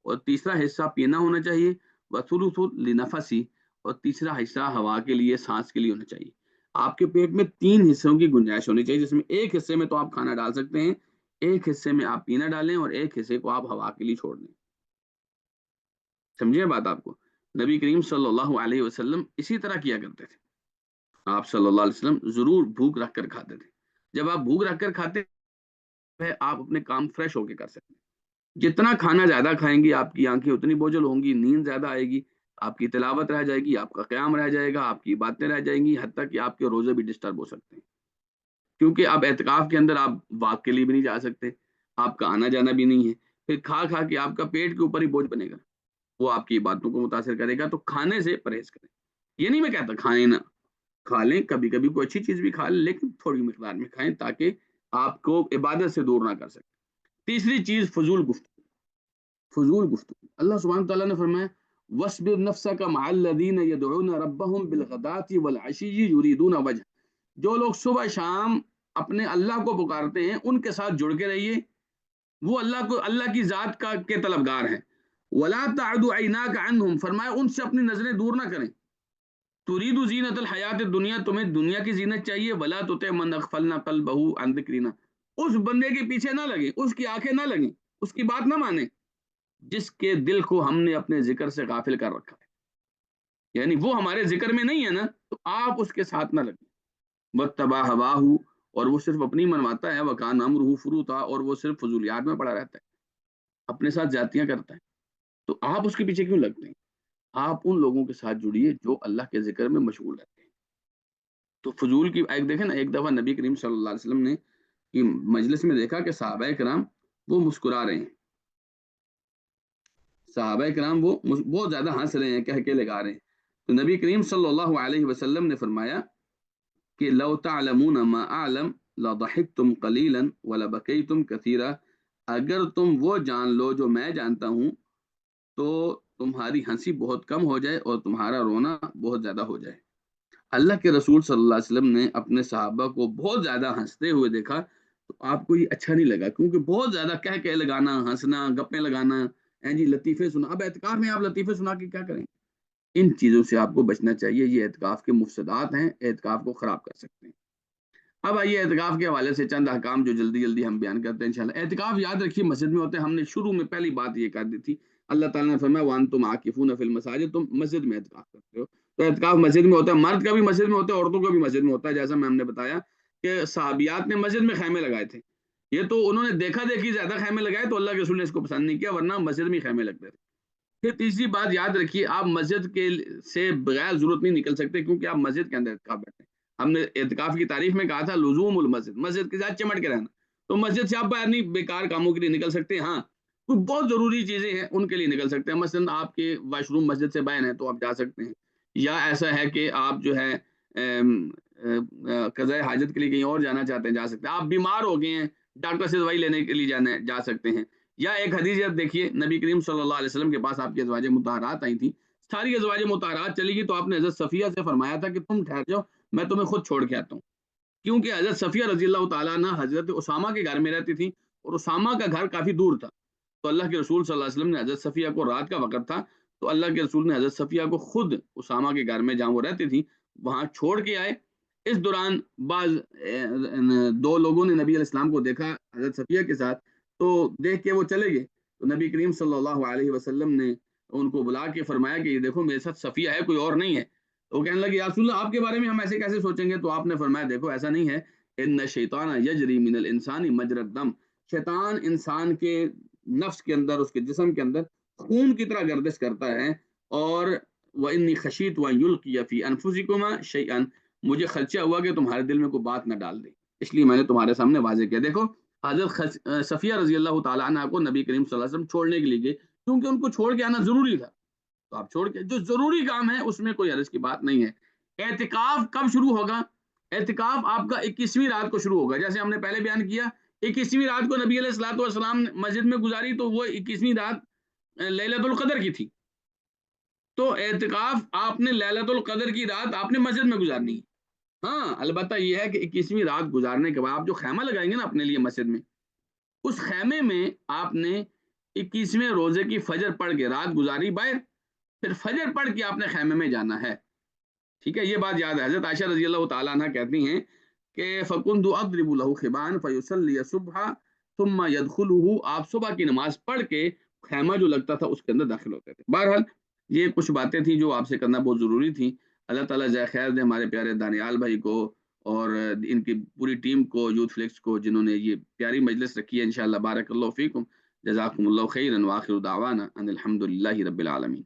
[SPEAKER 1] اور تیسرا حصہ پینا ہونا چاہیے، وَثُلُثُ لِنَفَسِ، اور تیسرا حصہ ہوا کے لیے، سانس کے لیے ہونا چاہیے۔ آپ کے پیٹ میں 3 حصوں کی گنجائش ہونی چاہیے، جس میں ایک حصے میں تو آپ کھانا ڈال سکتے ہیں، ایک حصے میں آپ پینا ڈالیں، اور ایک حصے کو آپ ہوا کے لیے چھوڑ دیں۔ سمجھے بات آپ کو؟ نبی کریم صلی اللہ علیہ وسلم اسی طرح کیا کرتے تھے، آپ صلی اللہ علیہ وسلم ضرور بھوک رکھ کر کھاتے تھے۔ جب آپ بھوک رکھ کر کھاتے ہیں آپ اپنے کام فریش ہو کے کر سکتے ہیں، جتنا کھانا زیادہ کھائیں گی آپ کی آنکھیں اتنی بوجھل ہوں گی، نیند زیادہ آئے گی، آپ کی تلاوت رہ جائے گی، آپ کا قیام رہ جائے گا، آپ کی باتیں رہ جائیں گی، حتیٰ کہ آپ کے روزے بھی ڈسٹرب ہو سکتے ہیں، کیونکہ اب اعتکاف کے اندر آپ واک کے لیے بھی نہیں جا سکتے، آپ کا آنا جانا بھی نہیں ہے، پھر کھا کھا کے آپ کا پیٹ کے اوپر ہی بوجھ بنے گا، وہ آپ کی باتوں کو متاثر کرے گا، تو کھانے سے پرہیز کریں۔ یہ نہیں میں کہتا کھائیں نہ، کھا لیں، کبھی کبھی کوئی اچھی چیز بھی کھا لیں، لیکن تھوڑی مقدار میں کھائیں تاکہ آپ کو عبادت سے دور نہ کر سکے۔ تیسری چیز فضول گفتگو، فضول گفتگو، اللہ سبحانہ تعالیٰ نے فرمایا وَاصْبِرْ نَفْسَكَ مَعَ الَّذِينَ يَدْعُونَ رَبَّهُمْ بِالْغَدَاةِ وَالْعَشِيِّ يُرِيدُونَ وَجْهَهُ، جو لوگ صبح شام اپنے اللہ کو پکارتے ہیں ان کے ساتھ جڑ کے رہیے، وہ اللہ کی ذات کے طلبگار ہیں۔ وَلَا تَعْدُ عَيْنَاكَ عَنْهُمْ، فرمایا ان سے اپنی نظریں دور نہ کریں، تريد زینت الحیات الدنیا، تمہیں دنیا کی زینت چاہیے، ولا تطع من اغفلنا قلبه عن ذکرنا، اس بندے کے پیچھے نہ لگیں، اس کی آنکھیں نہ لگیں، اس کی بات نہ مانیں جس کے دل کو ہم نے اپنے ذکر سے غافل کر رکھا ہے، یعنی وہ ہمارے ذکر میں نہیں ہے نا تو آپ اس کے ساتھ نہ لگیں۔ واتبع هواه، اور وہ صرف اپنی منواتا ہے، وکان امرہ فروطا، اور وہ صرف فضولیات میں پڑا رہتا ہے، اپنے ساتھ زیادتیاں کرتا ہے، تو آپ اس کے پیچھے کیوں لگتے ہیں؟ آپ ان لوگوں کے ساتھ جڑیے جو اللہ کے ذکر میں مشغول رہتے ہیں۔ تو فضول کی ایک دیکھیں نا، ایک دفعہ نبی کریم صلی اللہ علیہ وسلم نے کی مجلس میں دیکھا کہ صحابہ کرام وہ مسکرا رہے ہیں، صحابہ کرام وہ بہت زیادہ ہنس رہے ہیں، کہہ کے لگا رہے ہیں، تو نبی کریم صلی اللہ علیہ وسلم نے فرمایا کہ لو تعلمون ما اعلم لضحکتم قلیلا ولبکیتم کثیرا، اگر تم وہ جان لو جو میں جانتا ہوں تو تمہاری ہنسی بہت کم ہو جائے اور تمہارا رونا بہت زیادہ ہو جائے۔ اللہ کے رسول صلی اللہ علیہ وسلم نے اپنے صحابہ کو بہت زیادہ ہنستے ہوئے دیکھا تو آپ کو یہ اچھا نہیں لگا، کیونکہ بہت زیادہ کہہ لگانا، ہنسنا، گپیں لگانا، جی لطیفے سنا، اب اعتکاف میں آپ لطیفے سنا کے کیا کریں؟ ان چیزوں سے آپ کو بچنا چاہیے، یہ اعتکاف کے مفسدات ہیں، اعتکاف کو خراب کر سکتے ہیں۔ اب آئیے اعتکاف کے حوالے سے چند احکام جو جلدی جلدی ہم بیان کرتے ہیں انشاءاللہ۔ اعتکاف یاد رکھیے مسجد میں ہوتے ہیں، ہم نے شروع میں پہلی بات یہ کر دی تھی، اللہ تعالیٰ نے فرمایا وَأَنْتُمْ عَاكِفُونَ فِي الْمَسَاجِدِ، تم مسجد میں اعتکاف کرتے ہو، تو اعتکاف مسجد میں ہوتا ہے، مرد کا بھی مسجد میں ہوتا ہے، عورتوں کا بھی مسجد میں ہوتا ہے، جیسا میں ہم نے بتایا کہ صحابیات نے مسجد میں خیمے لگائے تھے، یہ تو انہوں نے دیکھا دیکھی زیادہ خیمے لگائے تو اللہ کے رسول نے اس کو پسند نہیں کیا، ورنہ مسجد میں خیمے لگتے تھے۔ پھر تیسری بات یاد رکھیے، آپ مسجد کے سے بغیر ضرورت نہیں نکل سکتے، کیونکہ آپ مسجد کے اندر اعتکاف بیٹھے ہیں۔ ہم نے اعتکاف کی تعریف میں کہا تھا لزوم المسجد، مسجد کے ساتھ چمٹ کے رہنا، تو مسجد سے آپ باہر نہیں بیکار کاموں کے لیے نکل سکتے، ہاں کچھ بہت ضروری چیزیں ہیں ان کے لیے نکل سکتے ہیں، مثلا آپ کے واش روم مسجد سے باہر ہیں تو آپ جا سکتے ہیں، یا ایسا ہے کہ آپ جو ہے قضاء حاجت کے لیے کہیں اور جانا چاہتے ہیں جا سکتے ہیں، آپ بیمار ہو گئے ہیں ڈاکٹر سے دوائی لینے کے لیے جا سکتے ہیں. یا ایک حدیث دیکھیے، نبی کریم صلی اللہ علیہ وسلم کے پاس آپ کی ازواج مطہرات آئی تھیں، ساری ازواج مطہرات چلی گئی تو آپ نے حضرت صفیہ سے فرمایا تھا کہ تم ٹھہر جاؤ، میں تمہیں خود چھوڑ کے آتا ہوں. کیونکہ حضرت صفیہ رضی اللہ تعالیٰ عنہ حضرت اسامہ کے گھر میں رہتی تھی اور اسامہ کا گھر کافی دور تھا. تو اللہ کے رسول صلی اللہ علیہ وسلم نے حضرت صفیہ کو، رات کا وقت تھا، تو اللہ کے رسول نے حضرت صفیہ کو خود اسامہ کے گھر میں جہاں وہ رہتی تھی وہاں چھوڑ کے آئے. اس دوران بعض دو لوگوں نے نبی علیہ السلام کو دیکھا حضرت صفیہ کے ساتھ، تو دیکھ کے وہ چلے گئے. تو نبی کریم صلی اللہ علیہ وسلم نے ان کو بلا کے فرمایا کہ یہ دیکھو میرے ساتھ صفیہ ہے، کوئی اور نہیں ہے. تو وہ کہنے لگے یا رسول اللہ آپ کے بارے میں ہم ایسے کیسے سوچیں گے؟ تو آپ نے فرمایا دیکھو ایسا نہیں ہے، ان الشیطان یجری من الانسان مجرى الدم، شیطان انسان کے نفس کے اندر، اس کے جسم کے اندر خون کی طرح گردش کرتا ہے. اور وانی خشیت وان یلقی فی انفسکما شیئا، مجھے خدشہ ہوا کہ تمہارے دل میں کوئی بات نہ ڈال دے، اس لیے میں نے تمہارے سامنے واضح کیا. دیکھو حضرت صفیہ رضی اللہ تعالیٰ عنہ کو نبی کریم صلی اللہ علیہ وسلم چھوڑنے کے لیے گئے، کیونکہ ان کو چھوڑ کے آنا ضروری تھا. تو آپ چھوڑ کے، جو ضروری کام ہے اس میں کوئی حرج کی بات نہیں ہے. اعتکاف کب شروع ہوگا؟ اعتکاف آپ کا 21ویں رات کو شروع ہوگا. جیسے ہم نے پہلے بیان کیا، 21ویں رات کو نبی علیہ الصلوۃ والسلام مسجد میں گزاری تو وہ 21ویں رات لیلۃ القدر کی تھی. تو اعتکاف آپ نے لیلۃ القدر کی رات آپ نے مسجد میں گزارنی ہے. ہاں البتہ یہ ہے کہ 21ویں رات گزارنے کے بعد آپ جو خیمہ لگائیں گے نا اپنے لیے مسجد میں، اس خیمے میں آپ نے 21ویں روزے کی فجر پڑھ کے رات گزاری باہر، پھر فجر پڑھ کے آپ نے خیمے میں جانا ہے. ٹھیک ہے، یہ بات یاد ہے. حضرت عائشہ رضی اللہ تعالیٰ عنہ کہتی ہیں کہ فَكُنْتُ أَضْرِبُ لَهُ خِبَانًا فَيُصَلِّيَ الصُّبْحَ ثُمَّ يَدْخُلُهُ، آپ صبح کی نماز پڑھ کے خیمہ جو لگتا تھا اس کے اندر داخل ہوتے تھے. بہرحال یہ کچھ باتیں تھیں جو آپ سے کرنا بہت ضروری تھیں. اللہ تعالیٰ جزائے خیر دے ہمارے پیارے دانیال بھائی کو اور ان کی پوری ٹیم کو، یوتھ فلکس کو، جنہوں نے یہ پیاری مجلس رکھی ہے. انشاءاللہ بارک اللہ فیکم، جزاکم اللہ خیرا، وآخر دعوانا ان الحمد للہ رب العالمین.